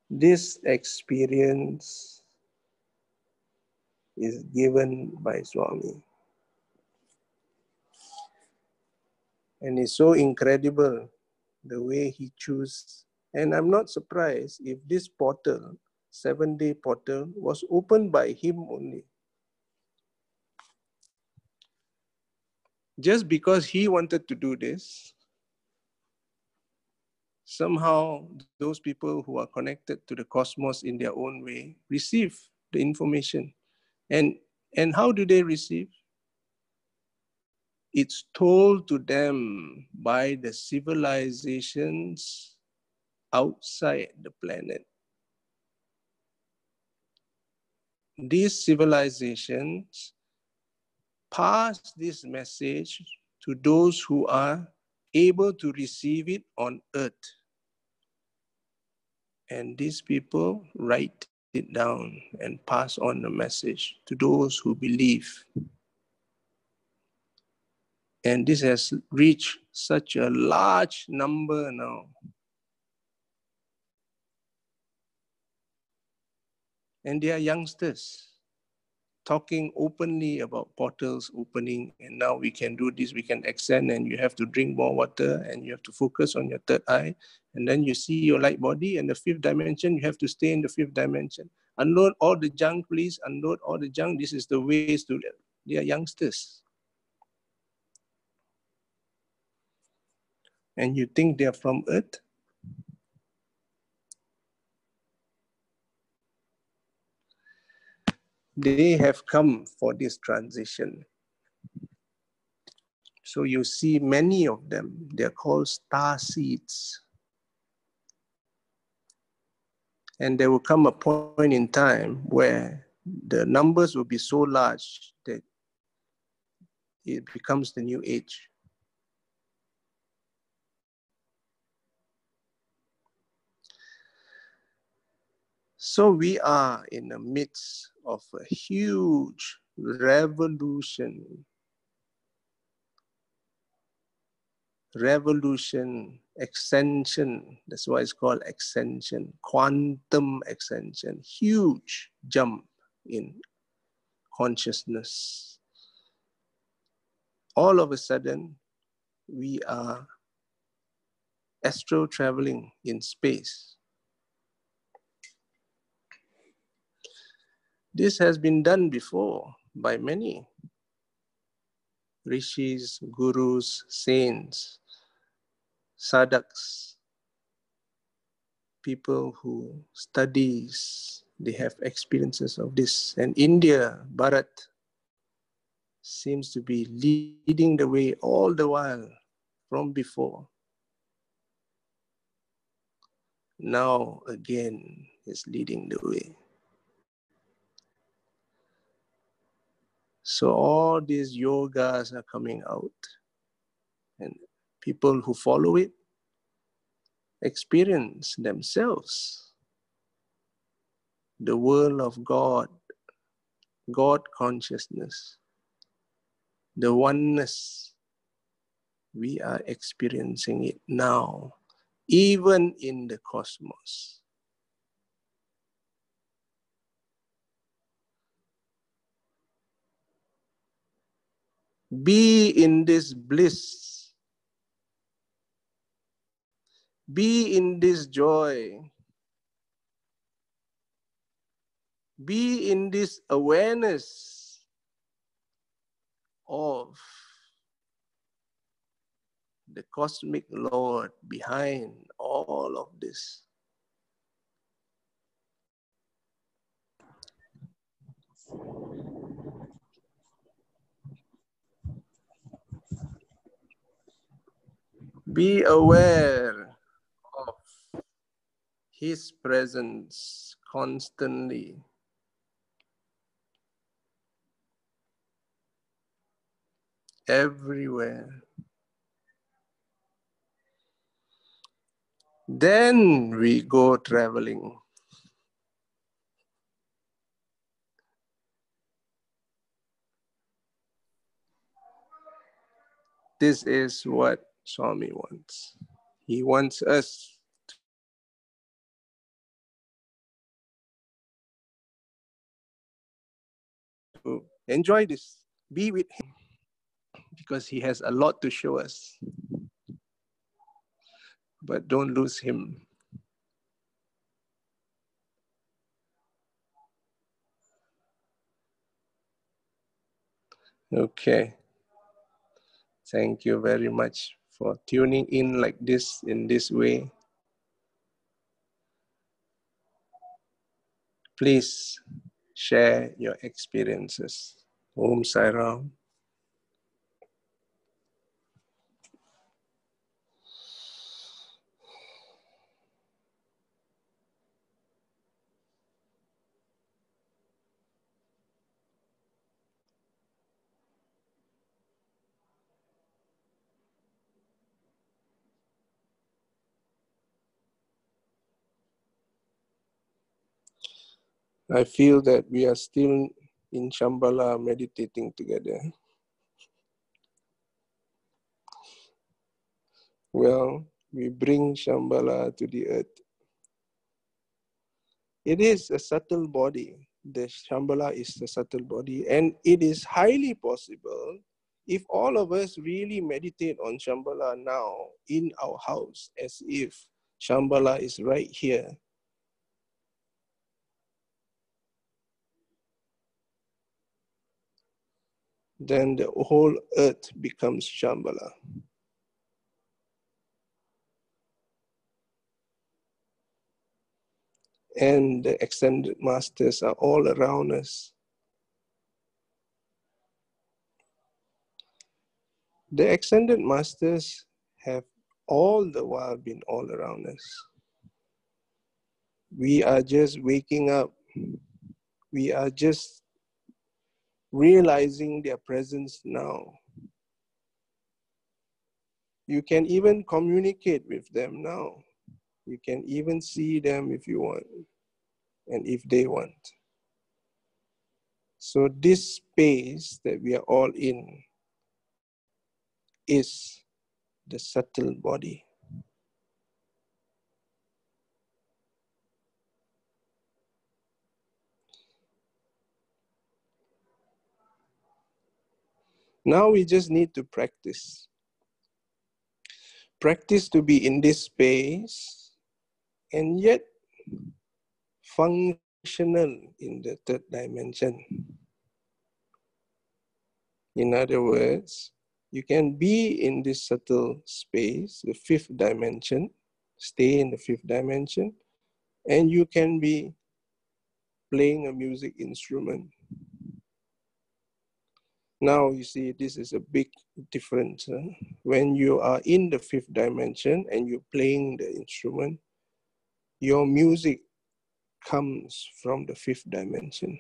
This experience is given by Swami. And it's so incredible the way he chose. And I'm not surprised if this portal, 7-day portal, was opened by him only. Just because he wanted to do this, somehow those people who are connected to the cosmos in their own way receive the information. And how do they receive? It's told to them by the civilizations outside the planet. These civilizations pass this message to those who are able to receive it on earth. And these people write it down and pass on the message to those who believe. And this has reached such a large number now. And they are youngsters talking openly about portals opening, and now we can do this, we can ascend, and you have to drink more water, and you have to focus on your third eye, and then you see your light body, and the fifth dimension, you have to stay in the fifth dimension. Unload all the junk, please, unload all the junk. This is the ways to, they are youngsters. and you think they're from Earth? They have come for this transition. So you see many of them, they're called star seeds. And there will come a point in time where the numbers will be so large that it becomes the new age. So we are in the midst of a huge revolution, extension. That's why it's called extension, quantum extension, huge jump in consciousness. All of a sudden, we are astral traveling in space. This has been done before by many rishis, gurus, saints, sadhaks, people who studies, they have experiences of this. And India, Bharat, seems to be leading the way all the while from before. Now again is leading the way. So all these yogas are coming out, and people who follow it experience themselves the world of God, God consciousness, the oneness. We are experiencing it now, even in the cosmos. Be in this bliss. Be in this joy. Be in this awareness of the cosmic Lord behind all of this. Be aware of His presence constantly. Everywhere. Then we go traveling. This is what Swami wants. He wants us to enjoy this, be with Him, because He has a lot to show us. But don't lose Him. Okay. Thank you very much for tuning in like this, in this way. Please share your experiences. Om Sai Ram. I feel that we are still in Shambala meditating together. Well, we bring Shambala to the earth. It is a subtle body. The Shambhala is a subtle body, and it is highly possible if all of us really meditate on Shambhala now in our house, as if Shambhala is right here. Then the whole earth becomes Shambhala. and the extended masters are all around us. The extended masters have all the while been all around us. We are just waking up. We are just realizing their presence now. You can even communicate with them now. You can even see them if you want and if they want. So this space that we are all in is the subtle body. Now we just need to practice. Practice to be in this space and yet functional in the third dimension. In other words, you can be in this subtle space, the fifth dimension, stay in the fifth dimension, and you can be playing a music instrument. Now you see this is a big difference. When you are in the fifth dimension and you're playing the instrument, your music comes from the fifth dimension.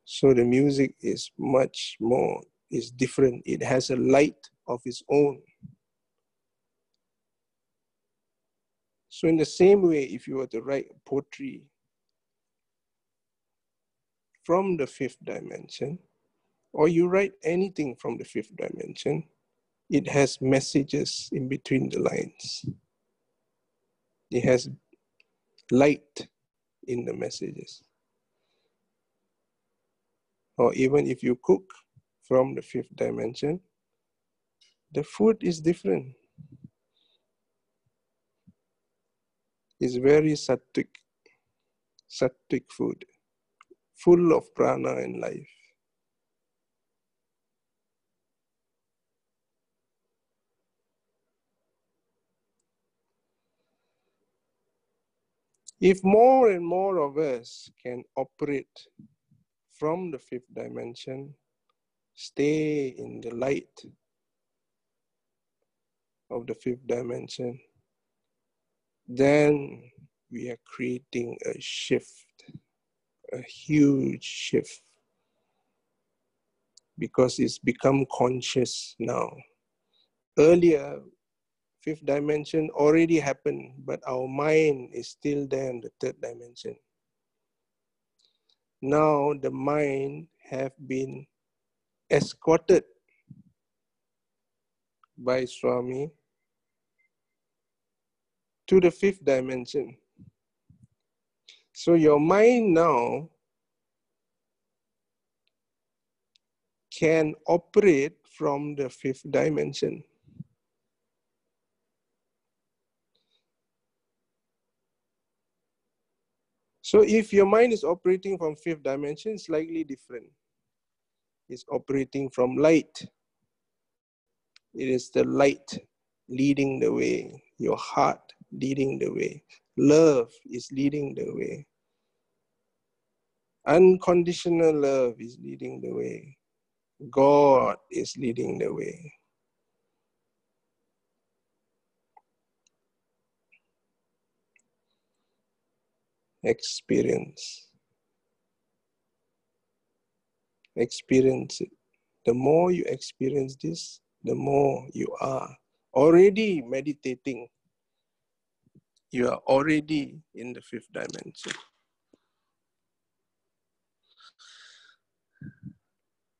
So the music is much more, is different. It has a light of its own. So in the same way, if you were to write poetry from the fifth dimension, or you write anything from the fifth dimension, it has messages in between the lines. It has light in the messages. Or even if you cook from the fifth dimension, the food is different. It's very sattvic food, full of prana and life. If more and more of us can operate from the fifth dimension, stay in the light of the fifth dimension, then we are creating a shift, a huge shift, because it's become conscious now. Earlier, fifth dimension already happened, but our mind is still there in the third dimension. Now the mind have been escorted by Swami to the fifth dimension. So your mind now can operate from the fifth dimension. So if your mind is operating from fifth dimension, it's slightly different. It's operating from light. It is the light leading the way, your heart leading the way. Love is leading the way. Unconditional love is leading the way. God is leading the way. Experience. Experience it. The more you experience this, the more you are already meditating. You are already in the fifth dimension.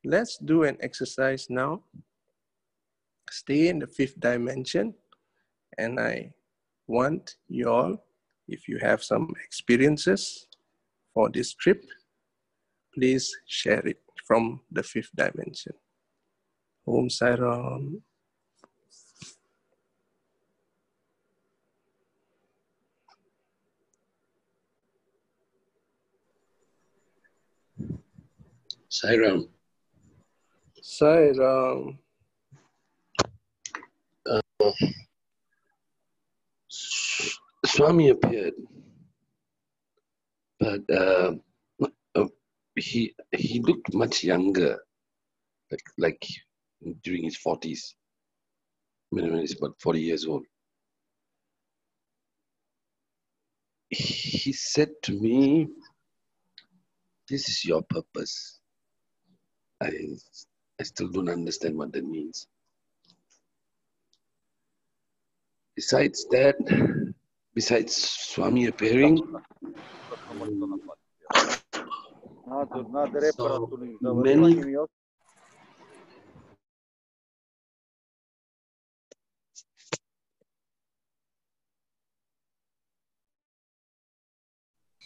Let's do an exercise now. Stay in the fifth dimension, and I want you all, if you have some experiences for this trip, please share it from the fifth dimension. Om Sai Ram. Sai Ram. Sai Ram. Swami appeared, but he looked much younger, like during his 40s, when he's about 40 years old. He said to me, "This is your purpose." I still don't understand what that means. Besides that, besides Swami appearing, so many.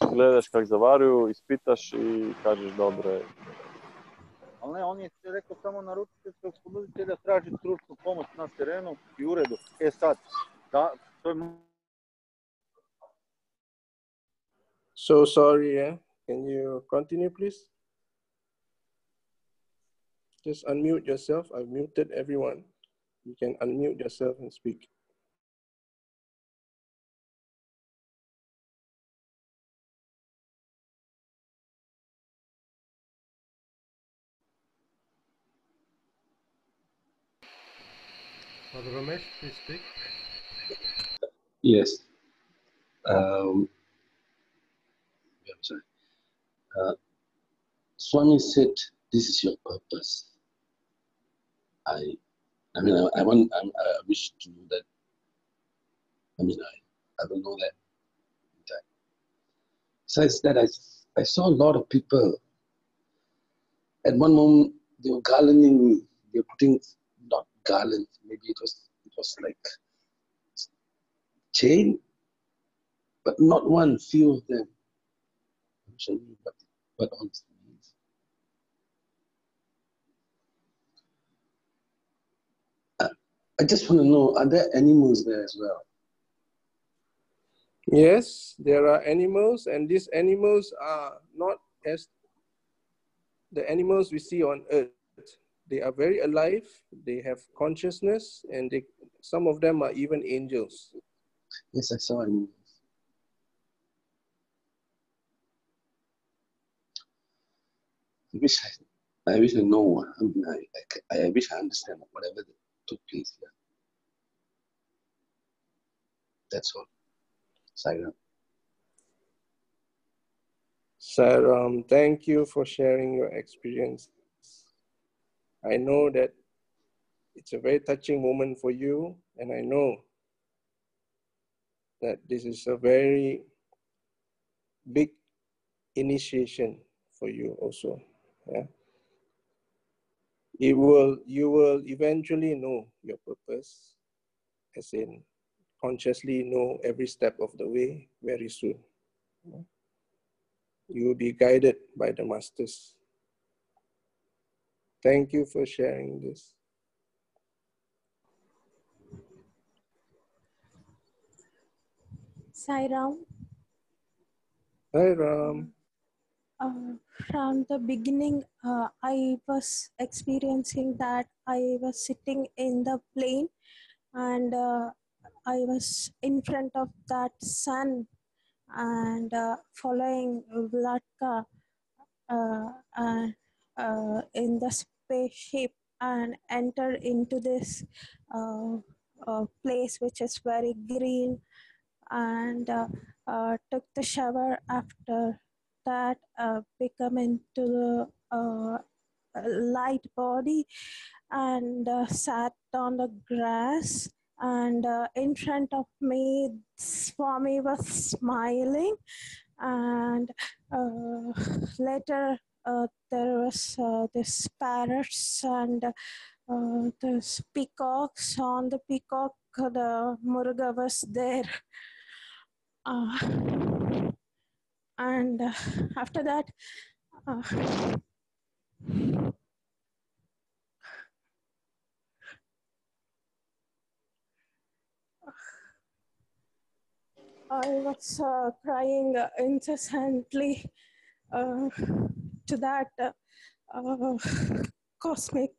Gledaš kak zavaruju, ispitaš i kažeš dobro je. Ali ne, on je rekao samo naručiteljskog ponuditelja traži stručnu pomoć na terenu i uredu. Sad, da, to je... So sorry, can you continue, please? Just unmute yourself. I've muted everyone. You can unmute yourself and speak. Father Ramesh, please speak. Yes. Swami said, "This is your purpose." I wish to know that. I don't know that. Besides that, I saw a lot of people. At one moment, they were garlanding me. They were putting, not garland, maybe it was like chain, but not one, few of them. I'm sure what all this means. I just want to know, are there animals there as well? Yes, there are animals, and these animals are not as the animals we see on earth. They are very alive, they have consciousness, and some of them are even angels. Yes, I saw animals. I wish I know. I wish I understand whatever took place here. That's all. Sairam. Sairam, thank you for sharing your experience. I know that it's a very touching moment for you, and I know that this is a very big initiation for you also. Yeah. You will eventually know your purpose, as in consciously know every step of the way very soon. You will be guided by the masters. Thank you for sharing this. Sairam. Hi, Ram. From the beginning, I was experiencing that I was sitting in the plane and I was in front of that sun and following Vlatka in the spaceship and enter into this place which is very green, and took the shower. After that, become into the light body and sat on the grass, and in front of me Swami was smiling, and later there was this parrots and this peacocks. On the peacock the Muruga was there, and after that I was crying incessantly to that cosmic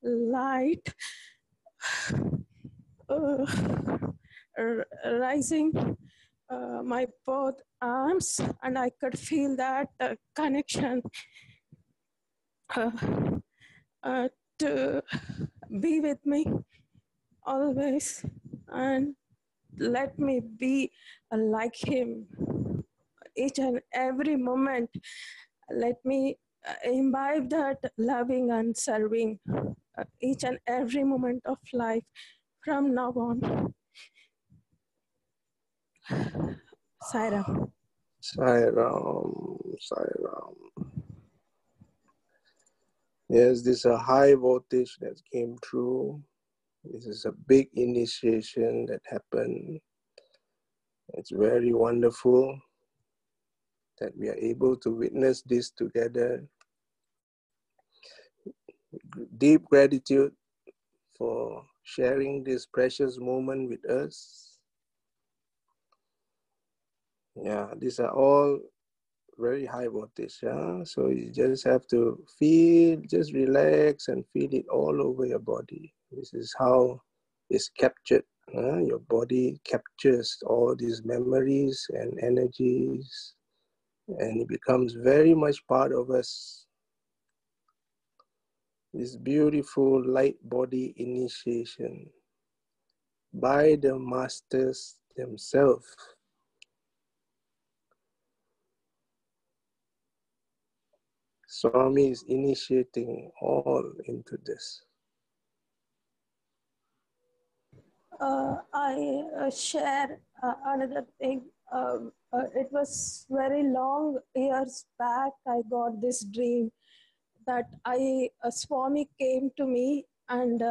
light. rising my both arms, and I could feel that connection uh, to be with me always and let me be like him each and every moment. Let me imbibe that loving and serving each and every moment of life from now on. Sairam. Sairam, Sairam. Yes, this is a high voltage that came through. This is a big initiation that happened. It's very wonderful that we are able to witness this together. Deep gratitude for sharing this precious moment with us. Yeah, these are all very high voltage. Yeah? So you just have to feel, just relax and feel it all over your body. This is how it's captured. Your body captures all these memories and energies, and it becomes very much part of us. This beautiful light body initiation by the masters themselves. Swami is initiating all into this. I share another thing. It was very long years back. I got this dream that Swami came to me and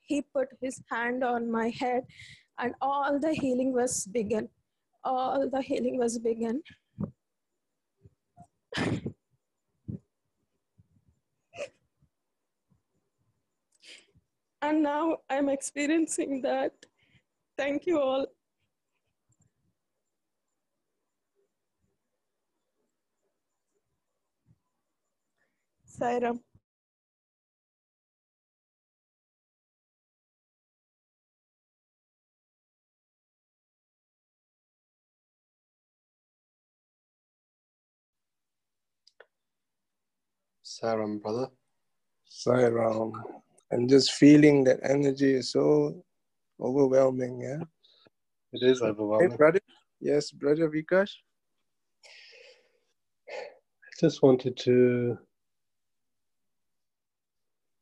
he put his hand on my head, and all the healing was begun. All the healing was begun. And now I'm experiencing that. Thank you all. Sairam. Saram, brother. Sairam. And just feeling that energy is so overwhelming, yeah? It is overwhelming. Hey, brother? Yes, brother Veekash? I just wanted to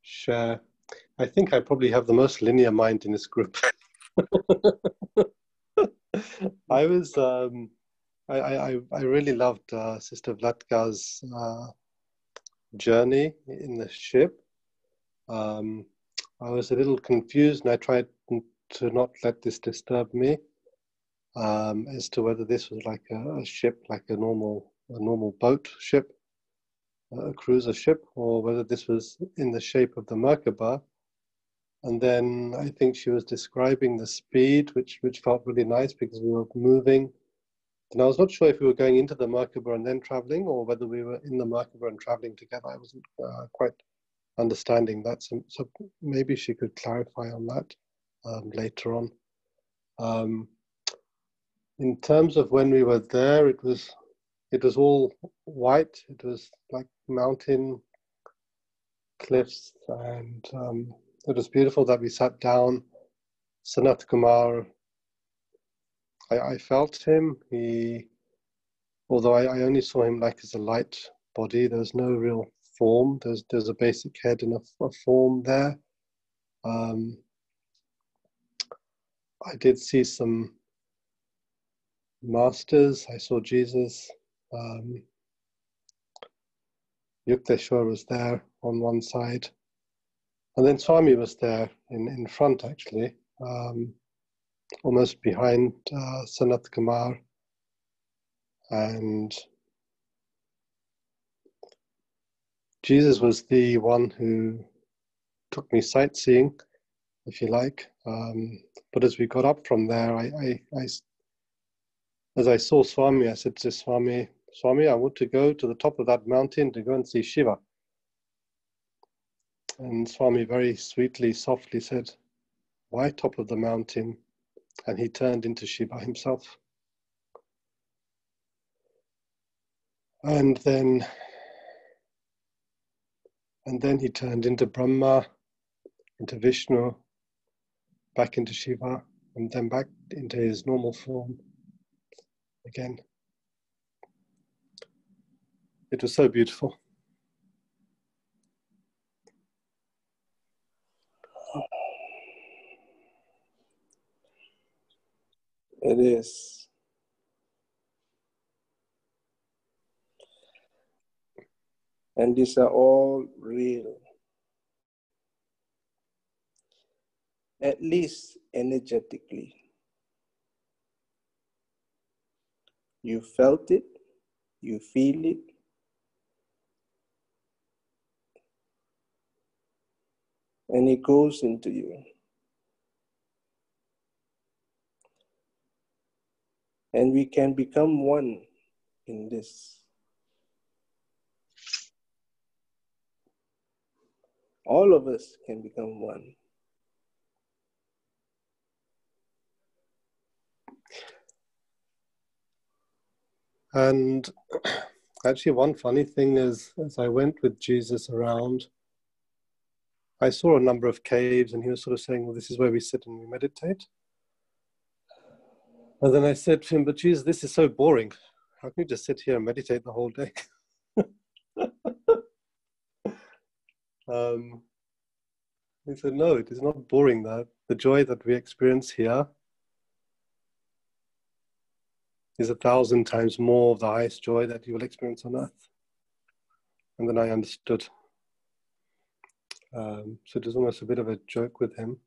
share. I think I probably have the most linear mind in this group. I was, I really loved Sister Vlatka's journey in the ship. I was a little confused, and I tried to not let this disturb me as to whether this was like a ship, like a normal boat ship, a cruiser ship, or whether this was in the shape of the Merkaba. And then I think she was describing the speed, which felt really nice because we were moving. And I was not sure if we were going into the Merkaba and then traveling, or whether we were in the Merkaba and traveling together. I wasn't quite understanding that. So maybe she could clarify on that later on. In terms of when we were there, it was all white. It was like mountain cliffs, and it was beautiful that we sat down. Sanat Kumar, I felt him. Although I only saw him like as a light body, there was no real form. There's a basic head and a form there. I did see some masters. I saw Jesus. Yukteswar was there on one side. And then Swami was there in front, actually, almost behind Sanat Kumar. And Jesus was the one who took me sightseeing, if you like. But as we got up from there, as I saw Swami, I said to Swami, I want to go to the top of that mountain to go and see Shiva. And Swami very sweetly, softly said, why top of the mountain? and he turned into Shiva himself. And then he turned into Brahma, into Vishnu, back into Shiva, and then back into his normal form again. It was so beautiful. It is. And these are all real. At least energetically. You felt it, you feel it, and it goes into you. And we can become one in this. All of us can become one. And actually, one funny thing is, as I went with Jesus around, I saw a number of caves, and he was sort of saying, well, this is where we sit and we meditate. And then I said to him, but Jesus, this is so boring. How can you just sit here and meditate the whole day? He said, no, it is not boring. That the joy that we experience here is 1,000 times more of the highest joy that you will experience on earth. And then I understood. So it was almost a bit of a joke with him.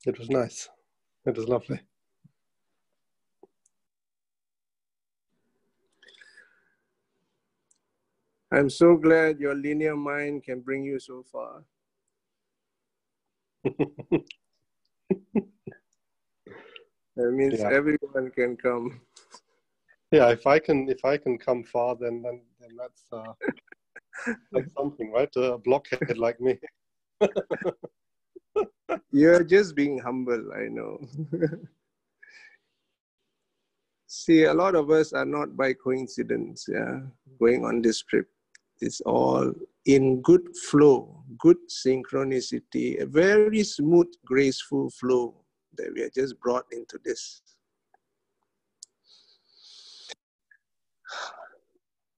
It was nice. It was lovely. I'm so glad your linear mind can bring you so far. That means everyone can come. Yeah, if I can come far, then that's like something, right? A blockhead like me. You're just being humble, I know. See, a lot of us are not by coincidence, going on this trip. It's all in good flow, good synchronicity, a very smooth, graceful flow that we are just brought into this.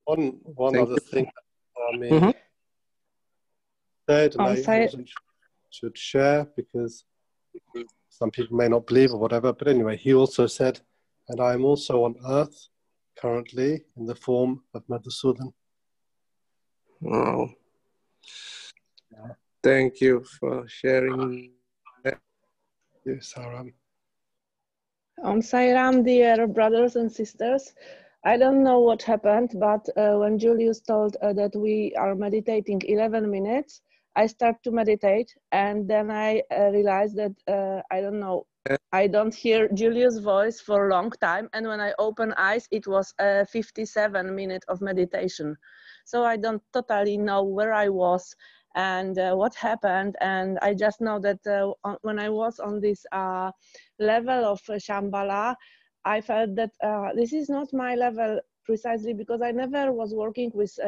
One other thing said, and I wasn't should share because some people may not believe or whatever, but anyway, he also said, and I am also on earth currently in the form of Madhusudan. Wow. Thank you for sharing that. Yes, Saram. On Sai Ram, dear brothers and sisters, I don't know what happened, but when Jullius told that we are meditating 11 minutes, I start to meditate, and then I realized that, I don't know, I don't hear Jullius' voice for a long time, and when I open eyes, it was 57 minutes of meditation. So I don't totally know where I was and what happened, and I just know that when I was on this level of Shambala, I felt that this is not my level precisely because I never was working with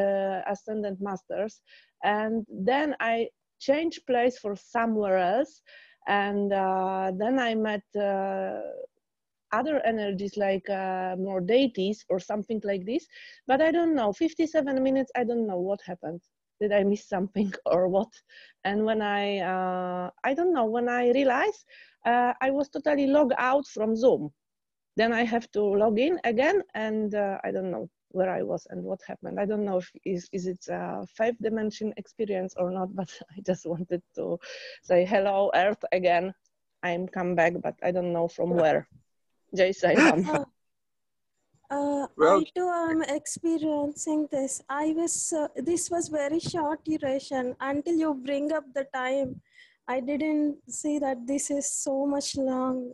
ascendant masters, and then I changed place for somewhere else, and then I met other energies like more deities or something like this, but I don't know, 57 minutes, I don't know what happened. Did I miss something or what? And when I don't know, when I realized I was totally logged out from Zoom. Then I have to log in again, and I don't know where I was and what happened. I don't know if is it a 5-dimension experience or not, but I just wanted to say hello, Earth again. I'm come back, but I don't know from where. Jai Sai Ram. I too am experiencing this. This was very short duration until you bring up the time. I didn't see that this is so much long.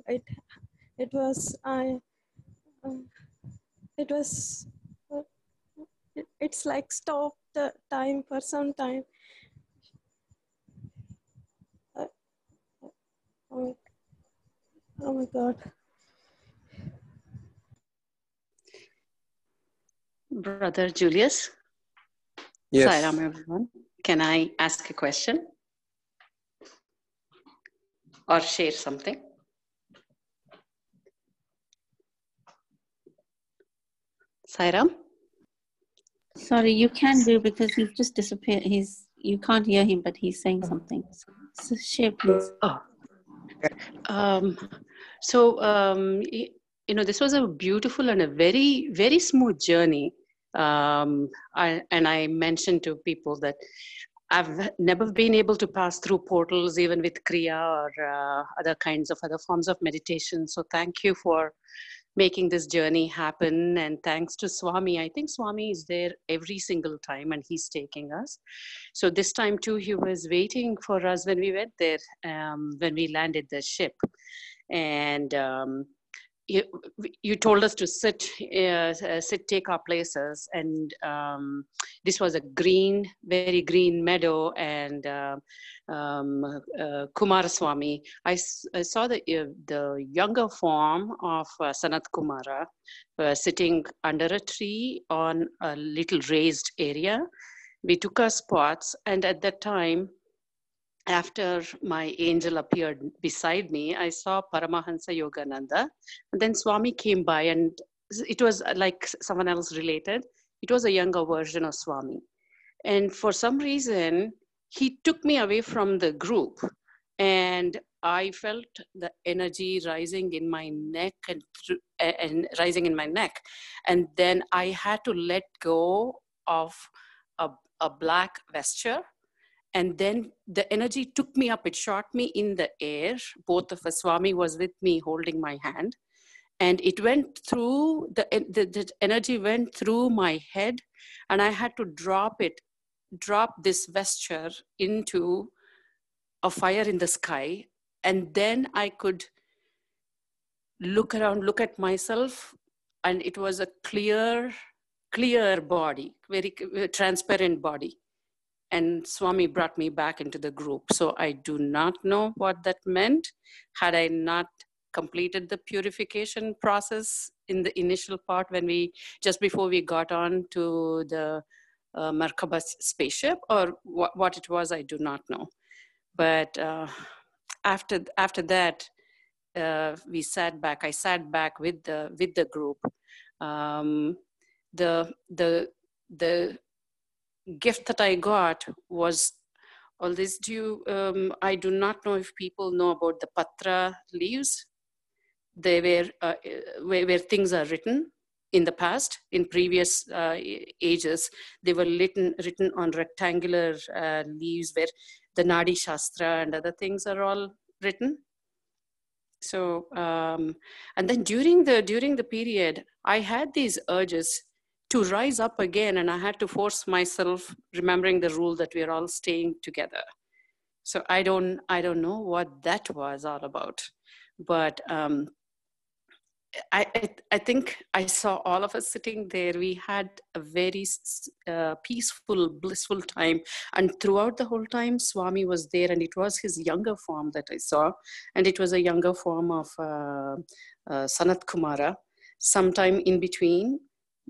It's like stop the time for some time. Oh, oh my God. Brother Jullius. Yes. Sairam, everyone. Can I ask a question or share something? Sairam? Sorry, you can do because he's just disappeared. You can't hear him, but he's saying something. So share, please. Oh. This was a beautiful and a very, very smooth journey. I mentioned to people that I've never been able to pass through portals, even with Kriya or other forms of meditation. So thank you for making this journey happen. And thanks to Swami. I think Swami is there every single time and he's taking us. So this time too, he was waiting for us when we went there, when we landed the ship. And you told us to sit, take our places. And this was a very green meadow. And Kumaraswamy, I saw the younger form of Sanat Kumara sitting under a tree on a little raised area. We took our spots, and at that time, after my angel appeared beside me, I saw Paramahansa Yogananda. And then Swami came by, and it was like someone else related. It was a younger version of Swami. And for some reason, he took me away from the group. And I felt the energy rising in my neck and rising in my neck. And then I had to let go of a black vesture. And then the energy took me up, it shot me in the air. Both of us, Swami was with me holding my hand. And it went through, the energy went through my head, and I had to drop this vesture into a fire in the sky. And then I could look around, look at myself, and it was a clear body, very transparent body. And Swami brought me back into the group. So I do not know what that meant. Had I not completed the purification process in the initial part just before we got on to the Merkaba spaceship, or what it was, I do not know. But after that, I sat back with the group. The gift that I got was all this. I do not know if people know about the patra leaves. They were where things are written in the past, in previous ages. They were written on rectangular leaves where the Nadi Shastra and other things are all written. So, and then during the period, I had these urges to rise up again, and I had to force myself, remembering the rule that we are all staying together. So I don't know what that was all about, but I think I saw all of us sitting there. We had a very peaceful, blissful time, and throughout the whole time, Swami was there, and it was his younger form that I saw, and it was a younger form of Sanat Kumara. Sometime in between,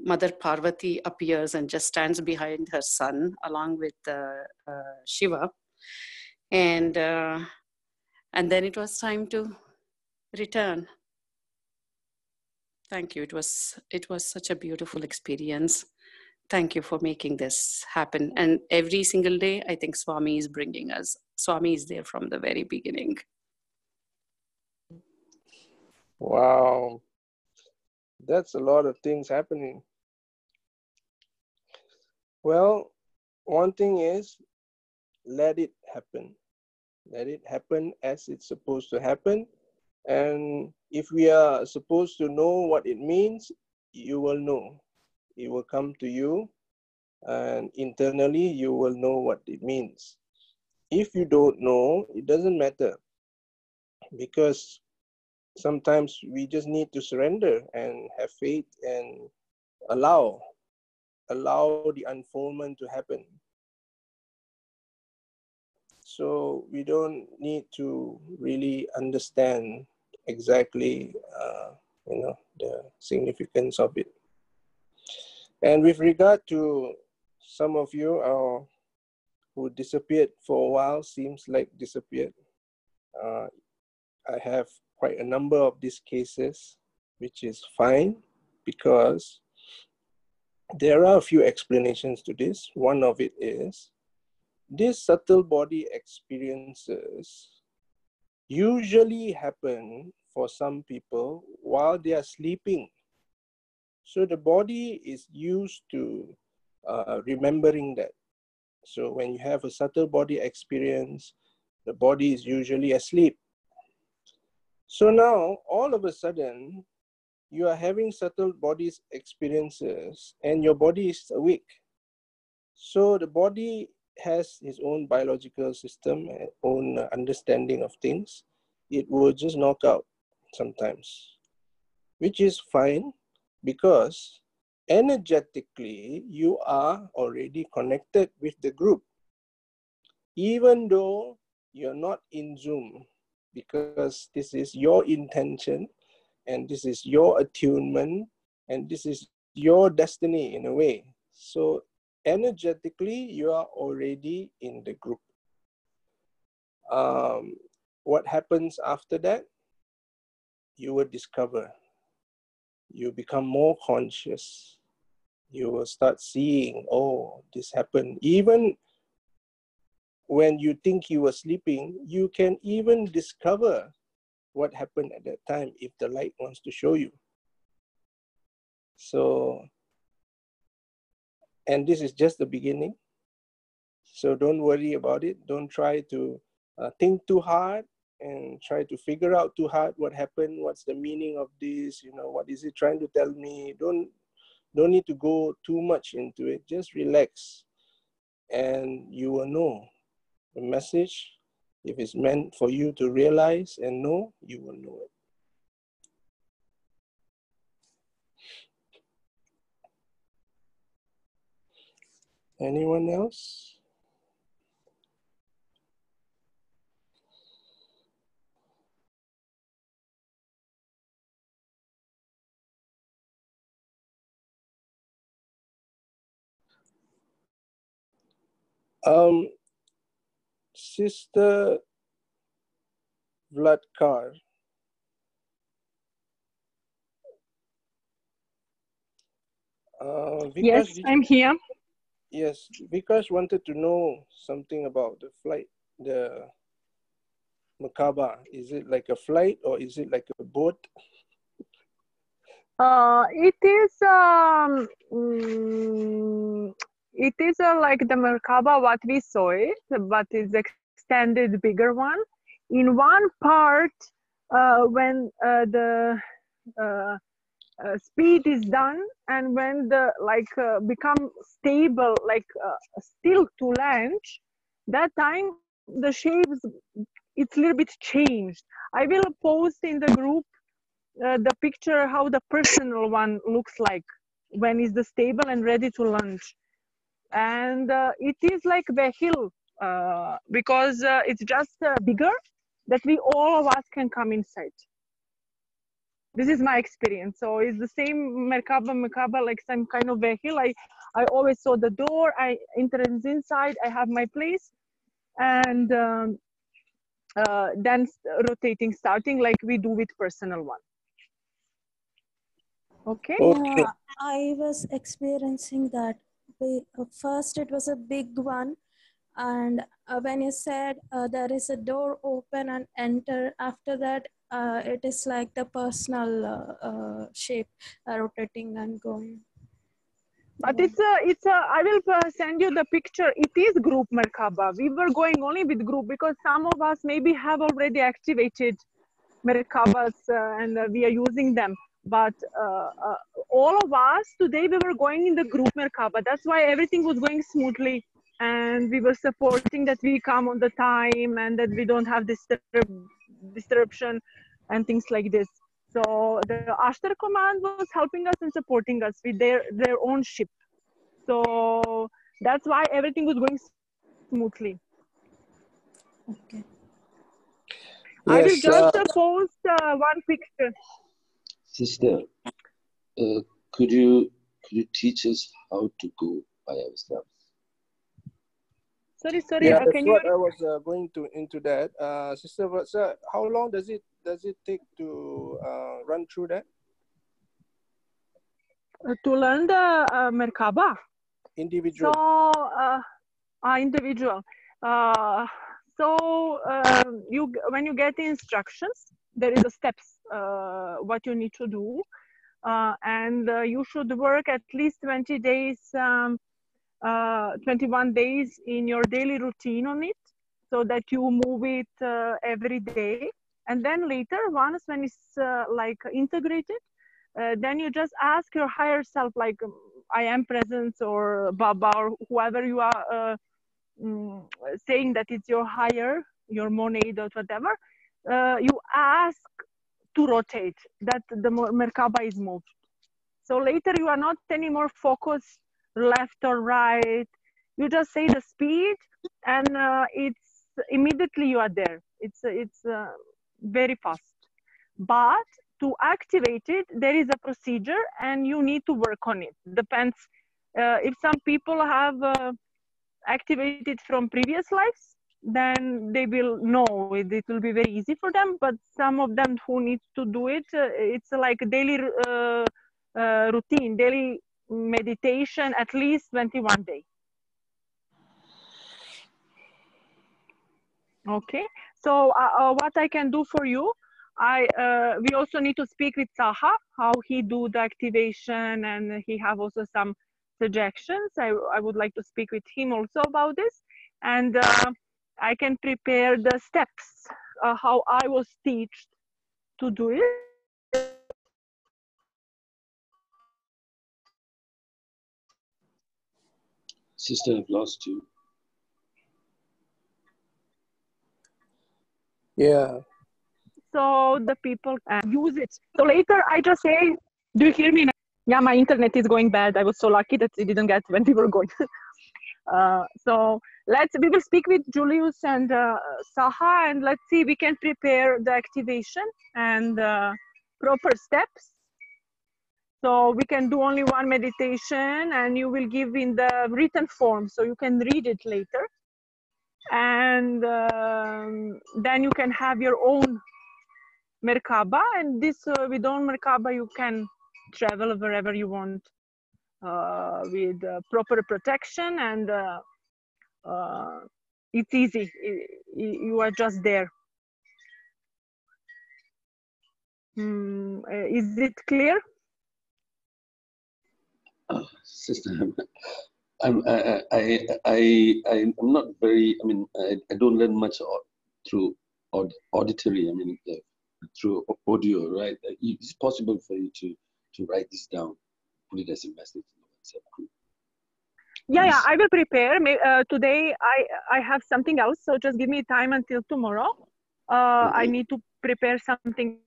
Mother Parvati appears and just stands behind her son along with Shiva. And then it was time to return. Thank you. It was such a beautiful experience. Thank you for making this happen. And every single day, I think Swami is bringing us. Swami is there from the very beginning. Wow. That's a lot of things happening. Well, one thing is, let it happen. Let it happen as it's supposed to happen. And if we are supposed to know what it means, you will know. It will come to you, and internally you will know what it means. If you don't know, it doesn't matter, because sometimes we just need to surrender and have faith and allow the unfoldment to happen. So we don't need to really understand exactly, the significance of it. And with regard to some of you who disappeared for a while, seems like disappeared, I have quite a number of these cases, which is fine because there are a few explanations to this. One of it is these subtle body experiences usually happen for some people while they are sleeping. So the body is used to remembering that. So when you have a subtle body experience, the body is usually asleep. So now, all of a sudden, you are having subtle body experiences and your body is awake. So the body has its own biological system, own understanding of things. It will just knock out sometimes, which is fine because energetically you are already connected with the group, even though you're not in Zoom, because this is your intention and this is your attunement and this is your destiny in a way. So energetically, you are already in the group. What happens after that? You will discover. You become more conscious. You will start seeing, oh, this happened. Even when you think you were sleeping, you can even discover what happened at that time if the light wants to show you. So, and this is just the beginning. So don't worry about it. Don't try to think too hard and try to figure out too hard what happened, what's the meaning of this, what is it trying to tell me. Don't need to go too much into it. Just relax and you will know the message. If it's meant for you to realize and know, you will know it. Anyone else? Sister Vlatka, Yes, I'm here. Yes, Veekash wanted to know something about the flight, the Merkaba. Is it like a flight or is it like a boat? It is like the Merkaba what we saw it, but it's extended bigger one. In one part, when the speed is done and when the become stable, still to launch, that time the shapes it's a little bit changed. I will post in the group the picture how the personal one looks like when is the stable and ready to launch. And it is like vehicle because it's just bigger that we all of us can come inside. This is my experience. So it's the same Merkaba, like some kind of vehicle. I always saw the door, I enter inside, I have my place, and then rotating, starting like we do with personal one. Okay. Yeah, I was experiencing that. First, it was a big one, and when you said there is a door open and enter, after that, it is like the personal shape rotating and going. But I will send you the picture. It is group Merkaba. We were going only with group because some of us maybe have already activated Merkabas and we are using them. But all of us today, we were going in the group Merkaba. That's why everything was going smoothly. And we were supporting that we come on the time and that we don't have disruption and things like this. So the Ashtar command was helping us and supporting us with their own ship. So that's why everything was going smoothly. Okay. I will Yes, just post one picture. Sister, could you teach us how to go by ourselves? Sorry, yeah, that's can you? what I was going into that. Sister Vatsa, how long does it take to run through that? To learn the Merkaba. Individual. So, individual. So when you get the instructions, there is a steps what you need to do, and you should work at least 20 days, 21 days in your daily routine on it, so that you move it every day, and then later, once when it's like integrated, then you just ask your higher self, like I am presence or Baba or whoever you are saying that it's your higher, your monade or whatever. You ask to rotate that the Merkaba is moved. So later you are not anymore focused left or right. You just say the speed, and it's immediately you are there. It's very fast. But to activate it, there is a procedure, and you need to work on it. Depends. If some people have activated from previous lives, then they will know it will be very easy for them. But some of them who need to do it, it's like a daily routine, daily meditation, at least 21 days. Okay, so what I can do for you, we also need to speak with Saha, how he do the activation, and he have also some suggestions. I would like to speak with him also about this, and I can prepare the steps, how I was taught to do it. Sister, I've lost you. Yeah. So the people use it. So later I just say, do you hear me now? Yeah, my internet is going bad. I was so lucky that it didn't get when we were going. So we will speak with Jullius and Saha, and let's see, we can prepare the activation and proper steps. So we can do only one meditation, and you will give in the written form, so you can read it later. And then you can have your own Merkaba, and this with own Merkaba you can travel wherever you want with proper protection, and it's easy. You are just there. Is it clear? Sister, I'm not very. I mean, I don't learn much through auditory. I mean, through audio, right? It's possible for you to write this down, put it as a message in the WhatsApp group. Yeah, I will prepare. Today I have something else, so just give me time until tomorrow. I need to prepare something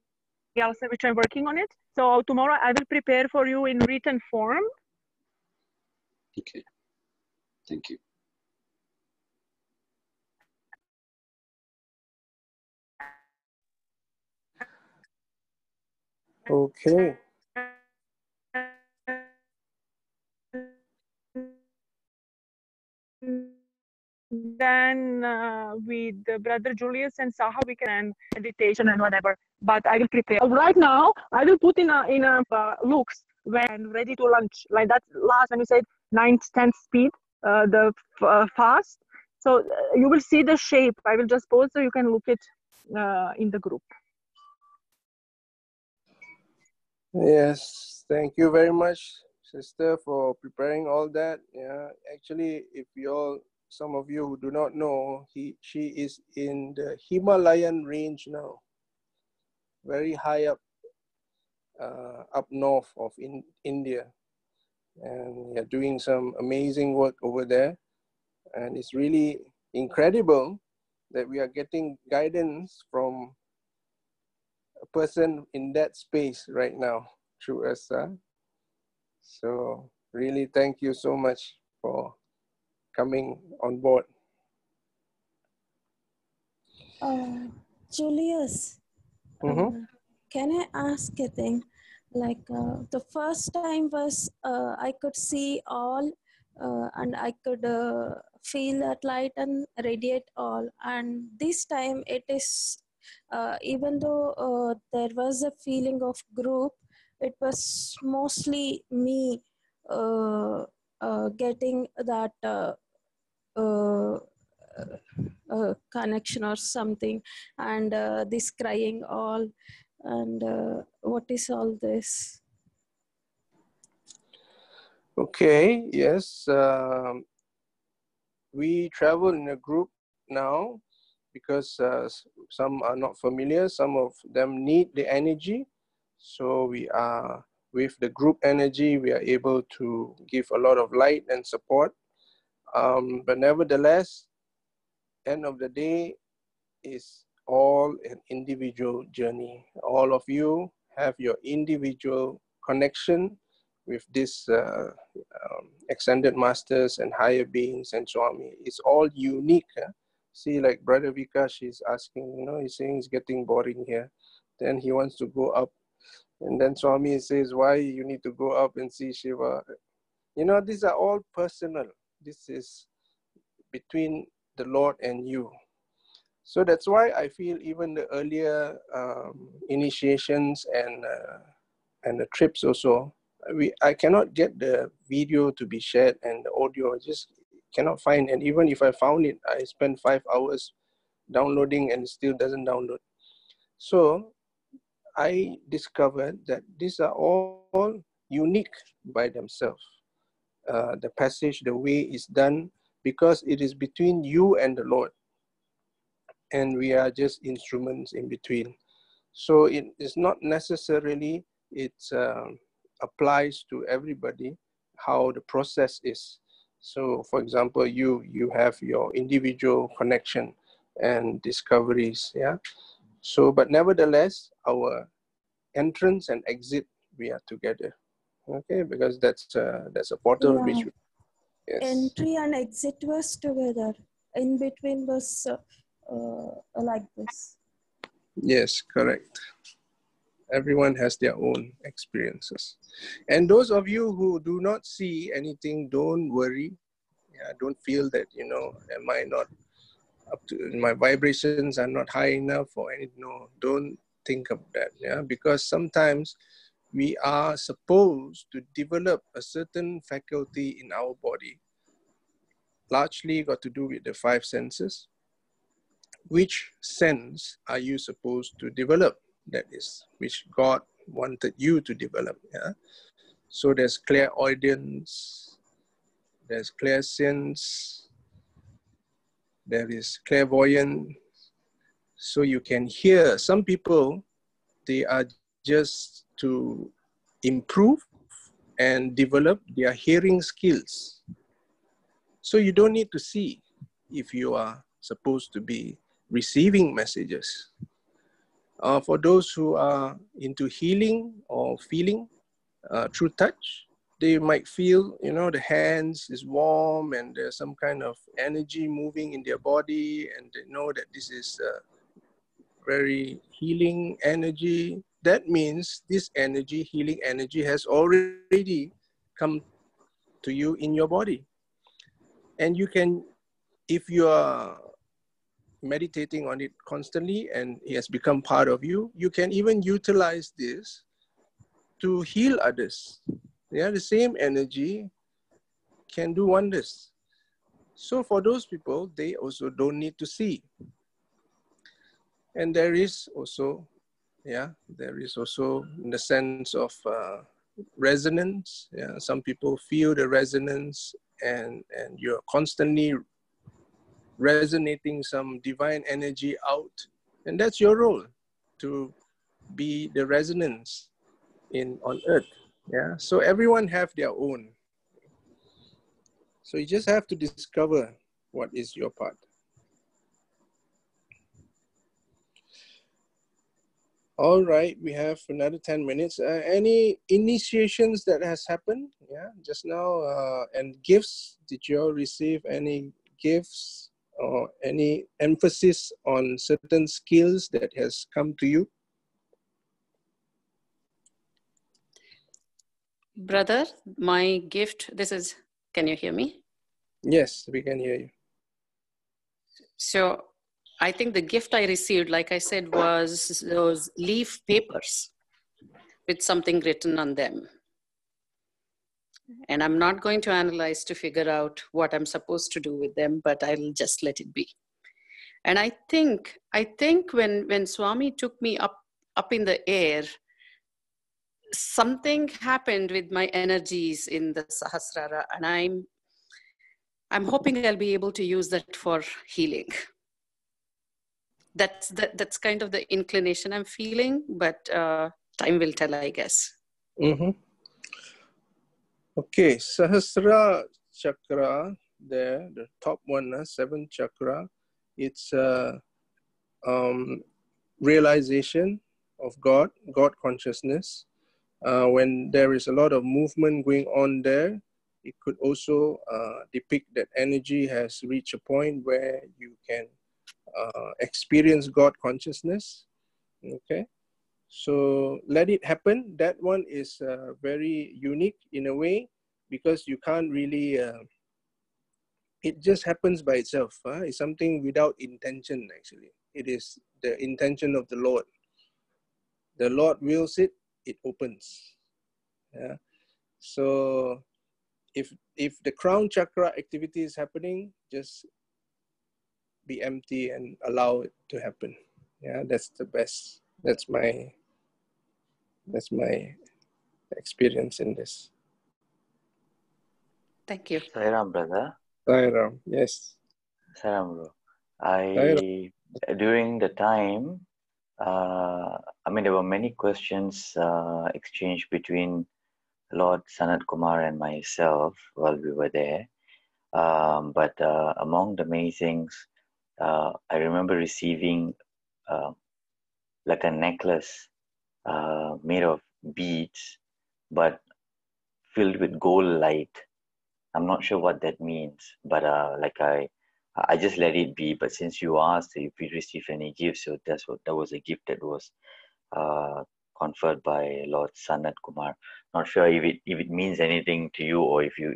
else which I'm working on it. So tomorrow I will prepare for you in written form. Okay. Thank you. Okay. Then with Brother Jullius and Saha, we can meditation and whatever. But I will prepare. Right now, I will put in a looks when ready to launch. Like that last when you said 9th, 10th speed, the fast. So you will see the shape. I will just post so you can look it in the group. Yes, thank you very much, sister, for preparing all that. Yeah, actually, if some of you who do not know, she is in the Himalayan range now, very high up, up north of India, and they're doing some amazing work over there. And it's really incredible that we are getting guidance from a person in that space right now through us. So really thank you so much for coming on board. Julius, can I ask a thing? Like the first time was I could see all and I could feel that light and radiate all. And this time it is, even though there was a feeling of group, it was mostly me getting that connection or something, and this crying all, and what is all this? Okay, yes. We travel in a group now because some are not familiar, some of them need the energy. So we are, with the group energy, we are able to give a lot of light and support. But nevertheless, end of the day is all an individual journey. All of you have your individual connection with this extended masters and higher beings and Swami. It's all unique. See, like Brother Veekash is asking, you know, he's saying it's getting boring here. Then he wants to go up. And then Swami says, why you need to go up and see Shiva? You know, these are all personal. This is between the Lord and you. So that's why I feel even the earlier initiations and the trips also, I cannot get the video to be shared and the audio, I just cannot find. And even if I found it, I spent 5 hours downloading and it still doesn't download. So I discovered that these are all unique by themselves. The passage, the way is done because it is between you and the Lord. And we are just instruments in between. So it is not necessarily, it applies to everybody how the process is. So for example, you have your individual connection and discoveries, yeah. So, but nevertheless, our entrance and exit, we are together, okay, because that's a portal Yeah. which, yes. Entry and exit was together. In between was like this. Yes, correct. Everyone has their own experiences. And those of you who do not see anything, don't worry. Yeah, don't feel that, you know, am I not up to, my vibrations are not high enough or anything. No, don't think of that. Yeah, because sometimes we are supposed to develop a certain faculty in our body, largely got to do with the 5 senses. Which sense are you supposed to develop? That is, which God wanted you to develop. Yeah. So there's clairaudience, there's clairsense, there is clairvoyance. So you can hear. Some people, they are just to improve and develop their hearing skills. So you don't need to see if you are supposed to be receiving messages. For those who are into healing or feeling through touch, they might feel, you know, the hands is warm and there's some kind of energy moving in their body, and they know that this is very healing energy. That means this energy, healing energy, has already come to you in your body. And you can, if you are meditating on it constantly and it has become part of you, you can even utilize this to heal others. Yeah, the same energy can do wonders. So for those people, they also don't need to see. And there is also, yeah, there is also in the sense of resonance. Yeah, some people feel the resonance and you're constantly resonating some divine energy out. And that's your role, to be the resonance on earth. Yeah. So everyone have their own. So you just have to discover what is your part. All right, we have another 10 minutes. Any initiations that has happened? Yeah, just now. And gifts, did you all receive any gifts or any emphasis on certain skills that has come to you? Brother, my gift, can you hear me? Yes, we can hear you. So I think the gift I received, like I said, was those leaf papers with something written on them. And I'm not going to analyze to figure out what I'm supposed to do with them, but I'll just let it be. And I think when Swami took me up in the air, something happened with my energies in the Sahasrara, and I'm hoping I'll be able to use that for healing. That's kind of the inclination I'm feeling, but time will tell, I guess. Mm-hmm. Okay, Sahasrara chakra there, the top one, 7th chakra, it's realization of God consciousness. When there is a lot of movement going on there, it could also depict that energy has reached a point where you can experience God consciousness. Okay, so let it happen. That one is very unique in a way, because you can't really, it just happens by itself. It's something without intention, actually. It is the intention of the Lord. The Lord wills it, it opens. Yeah. So if the crown chakra activity is happening, just be empty and allow it to happen. Yeah, that's the best. That's my experience in this. Thank you. Sairam, brother. Sairam, yes. Sairam, bro. Sairam. During the time, I mean, there were many questions exchanged between Lord Sanat Kumar and myself while we were there. But among the many things, I remember receiving like a necklace made of beads, but filled with gold light. I'm not sure what that means, but like I just let it be. But since you asked if we received any gifts, so that was a gift that was conferred by Lord Sanat Kumar. Not sure if it means anything to you, or if you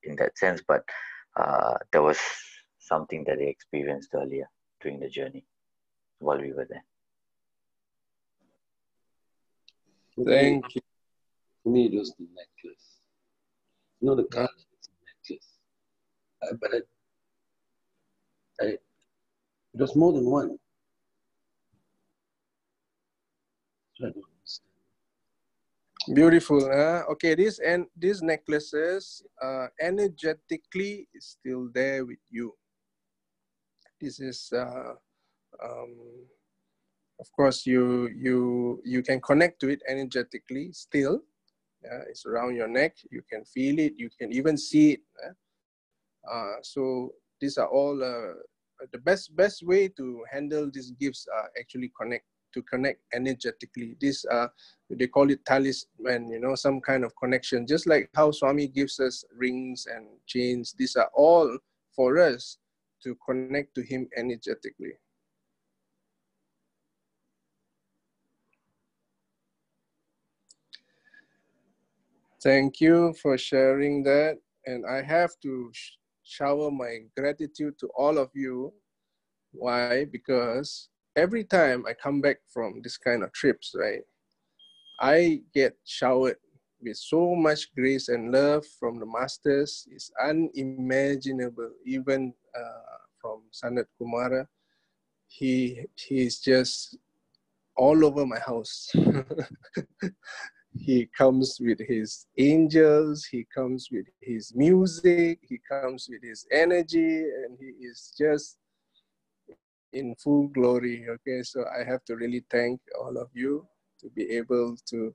in that sense, but there was something that I experienced earlier during the journey while we were there. Thank you. For me, it was the necklace. Not the color, it's the necklace. But it was more than one. So I don't understand. Beautiful, huh? Okay, these necklaces energetically is still there with you. This is of course you can connect to it energetically still. It's around your neck. You can feel it. You can even see it. So these are all the best way to handle these gifts are actually connect energetically. These they call it talisman, some kind of connection. Just like how Swami gives us rings and chains, these are all for us to connect to him energetically. Thank you for sharing that. And I have to shower my gratitude to all of you. Why? Because every time I come back from this kind of trips, right, I get showered with so much grace and love from the masters. It's unimaginable. Even from Sanat Kumara, he's just all over my house. He comes with his angels, he comes with his music, he comes with his energy, and he is just in full glory. Okay, so I have to really thank all of you to be able to,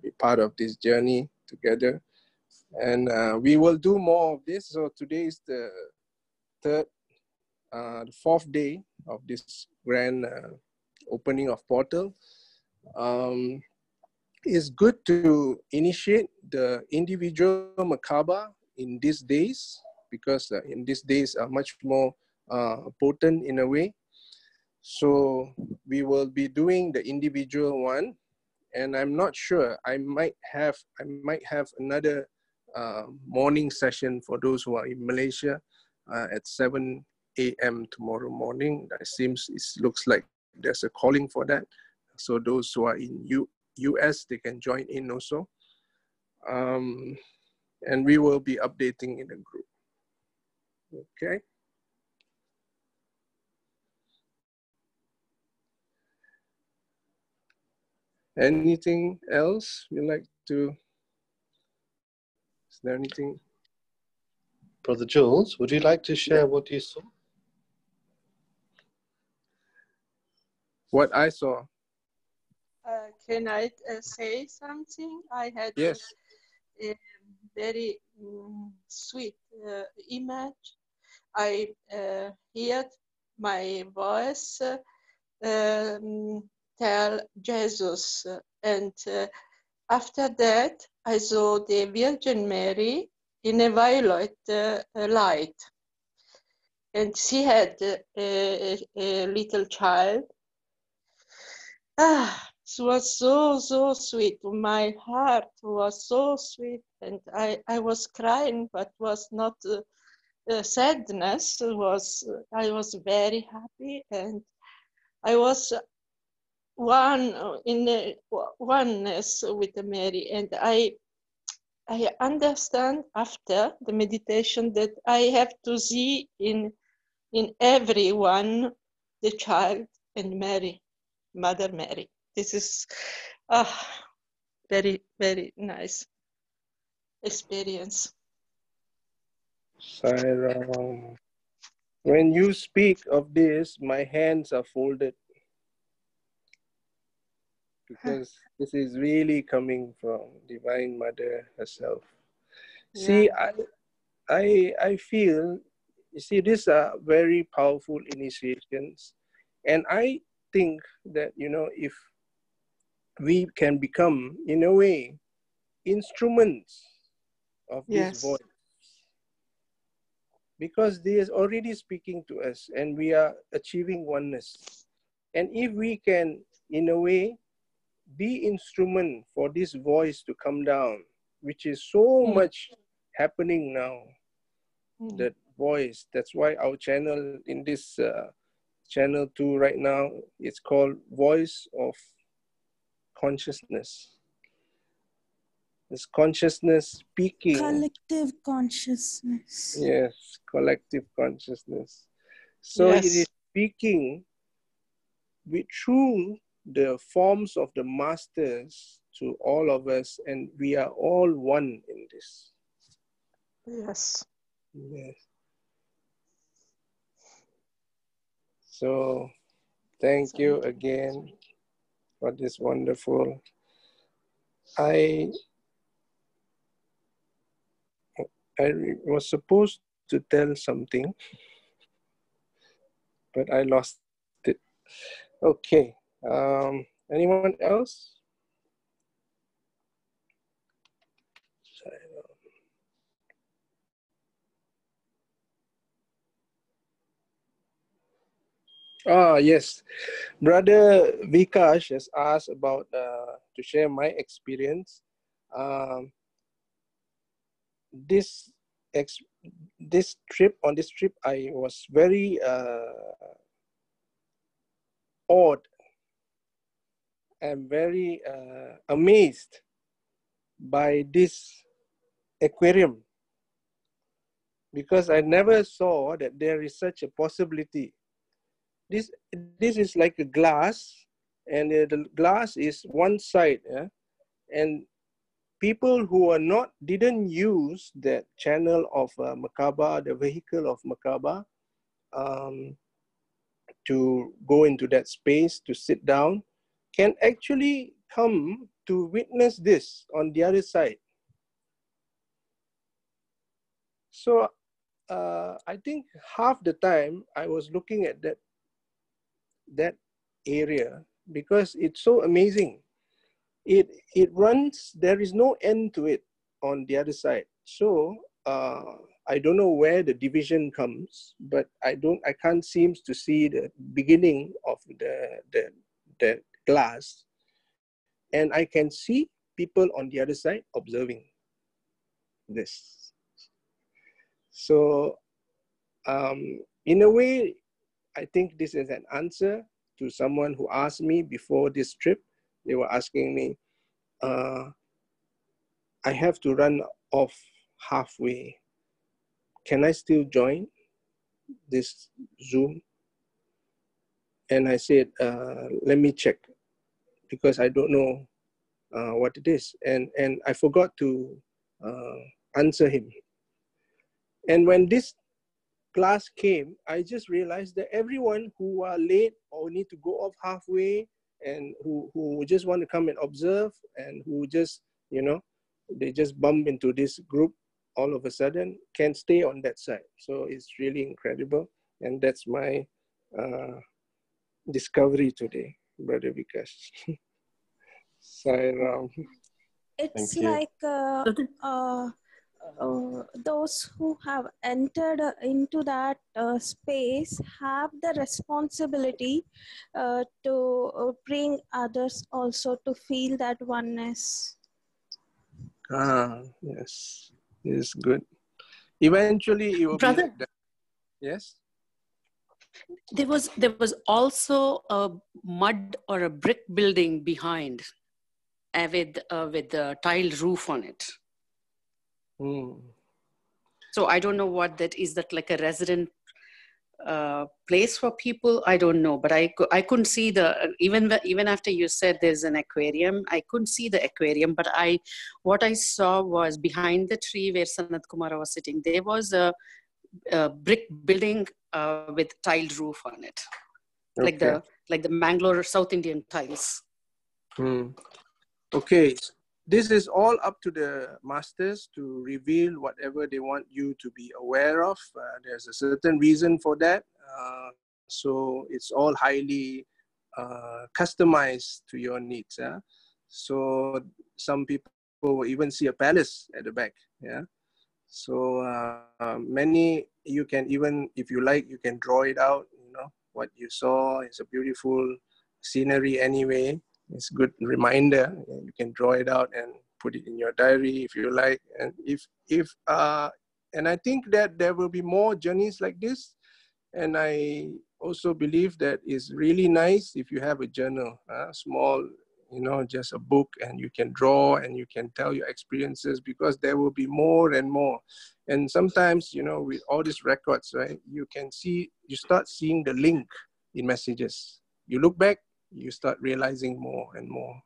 be part of this journey together. And we will do more of this. So today is the fourth day of this grand opening of portal. It's good to initiate the individual Merkaba in these days, because in these days are much more potent in a way. So we will be doing the individual one, and I'm not sure. I might have another morning session for those who are in Malaysia at 7 a.m. tomorrow morning. It looks like there's a calling for that. So those who are in US, they can join in also. And we will be updating in the group. Okay. Anything else you'd like to? Is there anything? Brother Jules, would you like to share what you saw? What I saw. Can I say something? I had Yes. a very sweet image. I heard my voice tell Jesus, and after that I saw the Virgin Mary in a violet light, and she had a little child. It was so sweet. My heart was so sweet, and I was crying, but was not sadness. I was very happy, and I was oneness with Mary, and I understand after the meditation that I have to see in everyone the child and Mary, Mother Mary. This is very, very nice experience. Sairam. When you speak of this, my hands are folded, because this is really coming from Divine Mother herself. See, I feel, you see, these are very powerful initiations, and I think that, you know, if we can become, in a way, instruments of this voice, because they is already speaking to us and we are achieving oneness. And if we can, in a way, be instrument for this voice to come down, which is so much happening now, that voice, that's why our channel in this channel 2 right now, it's called Voice of Consciousness. This consciousness speaking. Collective consciousness. Yes, collective consciousness. So it is speaking through the forms of the masters to all of us, and we are all one in this. Yes. Yes. So thank you again for this wonderful. I was supposed to tell something, but I lost it. Okay. Anyone else? Yes. Brother Veekash has asked about to share my experience. This trip, I was very awed and very amazed by this aquarium, because I never saw that there is such a possibility. This is like a glass, and the glass is one side, and people who are didn't use that channel of Merkaba, the vehicle of Merkaba, to go into that space to sit down, can actually come to witness this on the other side. So I think half the time I was looking at that area, because it's so amazing. It runs, there is no end to it on the other side. So I don't know where the division comes, but I can't seem to see the beginning of the glass, and I can see people on the other side observing this. So in a way, I think this is an answer to someone who asked me before this trip. They were asking me, I have to run off halfway. Can I still join this Zoom? And I said, let me check, because I don't know what it is. And I forgot to answer him. And when this class came, I just realized that everyone who are late or need to go off halfway and who just want to come and observe and who just, you know, they just bump into this group all of a sudden can stay on that side. So it's really incredible. And that's my discovery today, Brother Veekash. Sairam. It's like those who have entered into that space have the responsibility to bring others also to feel that oneness. Yes, it's good. Eventually it will be like that. Yes? There was also a mud or a brick building behind with the tiled roof on it. So I don't know what that is. That like a resident place for people? I don't know, but I couldn't see the even after you said there's an aquarium, I couldn't see the aquarium. But what I saw was behind the tree where Sanat Kumara was sitting, there was a brick building with tiled roof on it, Okay. like the Mangalore South Indian tiles. Okay, this is all up to the masters to reveal whatever they want you to be aware of. There's a certain reason for that. So it's all highly customized to your needs. So some people will even see a palace at the back. So many, you can even, if you like, you can draw it out, you know, what you saw. It's a beautiful scenery anyway. It's a good reminder. You can draw it out and put it in your diary if you like. And and I think that there will be more journeys like this. And I also believe that it's really nice if you have a journal, small, you know, just a book, and you can draw and you can tell your experiences, because there will be more and more. And sometimes, you know, with all these records, right, you start seeing the link in messages. You look back, you start realizing more and more.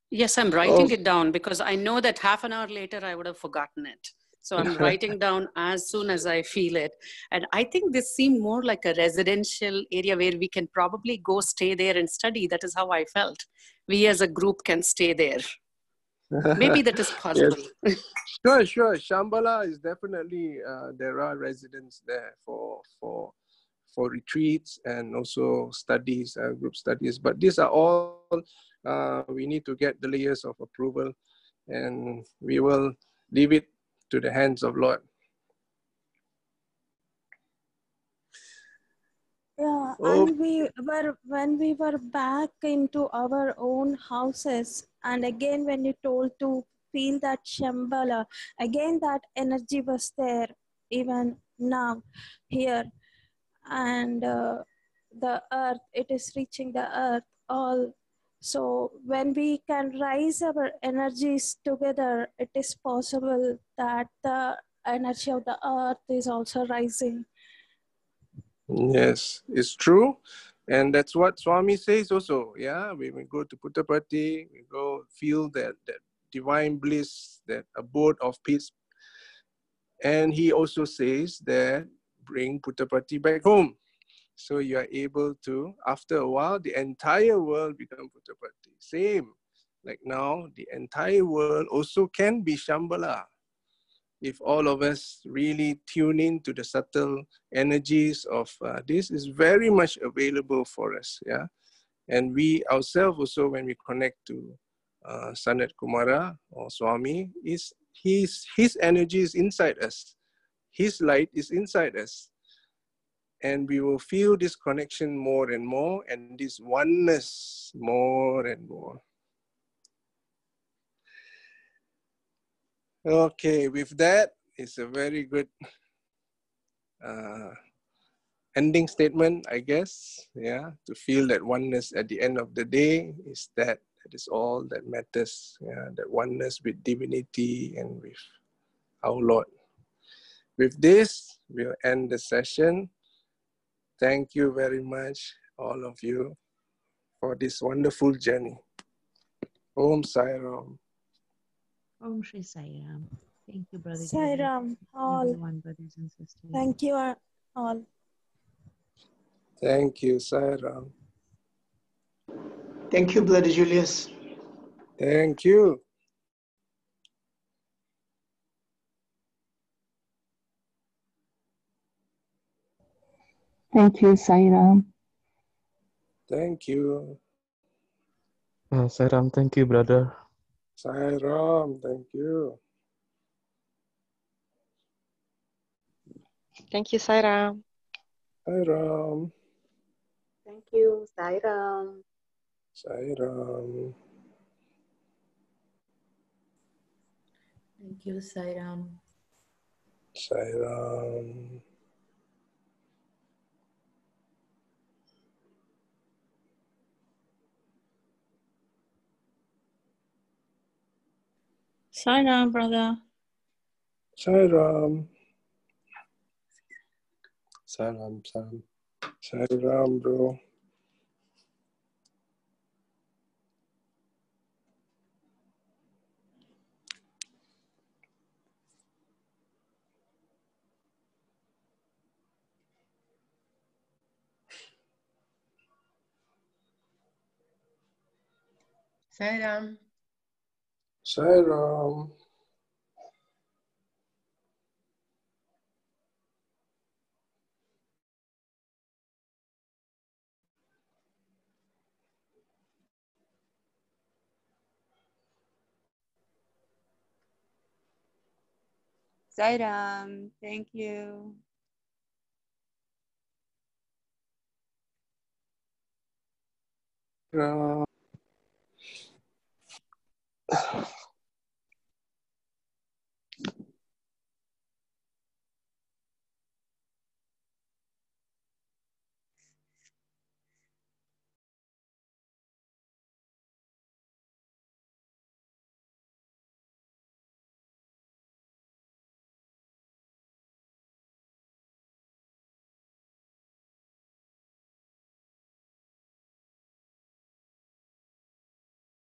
Yes, I'm writing it down because I know that half an hour later I would have forgotten it. So I'm writing down as soon as I feel it. And I think this seemed more like a residential area where we can probably go stay there and study. That is how I felt. We as a group can stay there. Maybe that is possible. Yes. Sure. Shambala is definitely, there are residents there for retreats and also studies, group studies. But these are all, we need to get the layers of approval, and we will leave it to the hands of Lord. Yeah, and when we were back into our own houses, and again when you told to feel that Shambala, again that energy was there even now here, and the earth, it is reaching the earth all. So when we can rise our energies together, it is possible that the energy of the earth is also rising. Yes, it's true. And that's what Swami says also. Yeah, when we go to Puttaparthi, we go feel that divine bliss, that abode of peace. And he also says that bring Puttaparthi back home. So you are able to, after a while, the entire world become Puttaparthi. Same, like now, the entire world also can be Shambala. If all of us really tune in to the subtle energies of this, is very much available for us. Yeah, and we ourselves also, when we connect to Sanat Kumara or Swami, is His energy is inside us. His light is inside us. And we will feel this connection more and more, and this oneness more and more. Okay, with that, it's a very good ending statement, I guess. Yeah, to feel that oneness at the end of the day is that is all that matters. Yeah, that oneness with divinity and with our Lord. With this, we'll end the session. Thank you very much, all of you, for this wonderful journey. Om Sai Ram. Om Shri Sai Ram. Thank you, Brother Sai Julius. Ram, all. Everyone, brothers and sisters. Thank you all. Thank you, Sai Ram. Thank you, Brother Julius. Thank you. Thank you, Sai Ram. Thank you. Sai Ram, thank you, brother. Sai Ram, thank you. Thank you, Sai Ram. Sai Ram. Thank you, Sai Ram. Sai Ram. Thank you, Sai Ram. Sai Ram. Sai Ram, brother. Sai Ram. Sai Ram, Sam. Sai Ram, bro. Sai Ram. Sai Ram. Sai Ram. Thank you. Ram.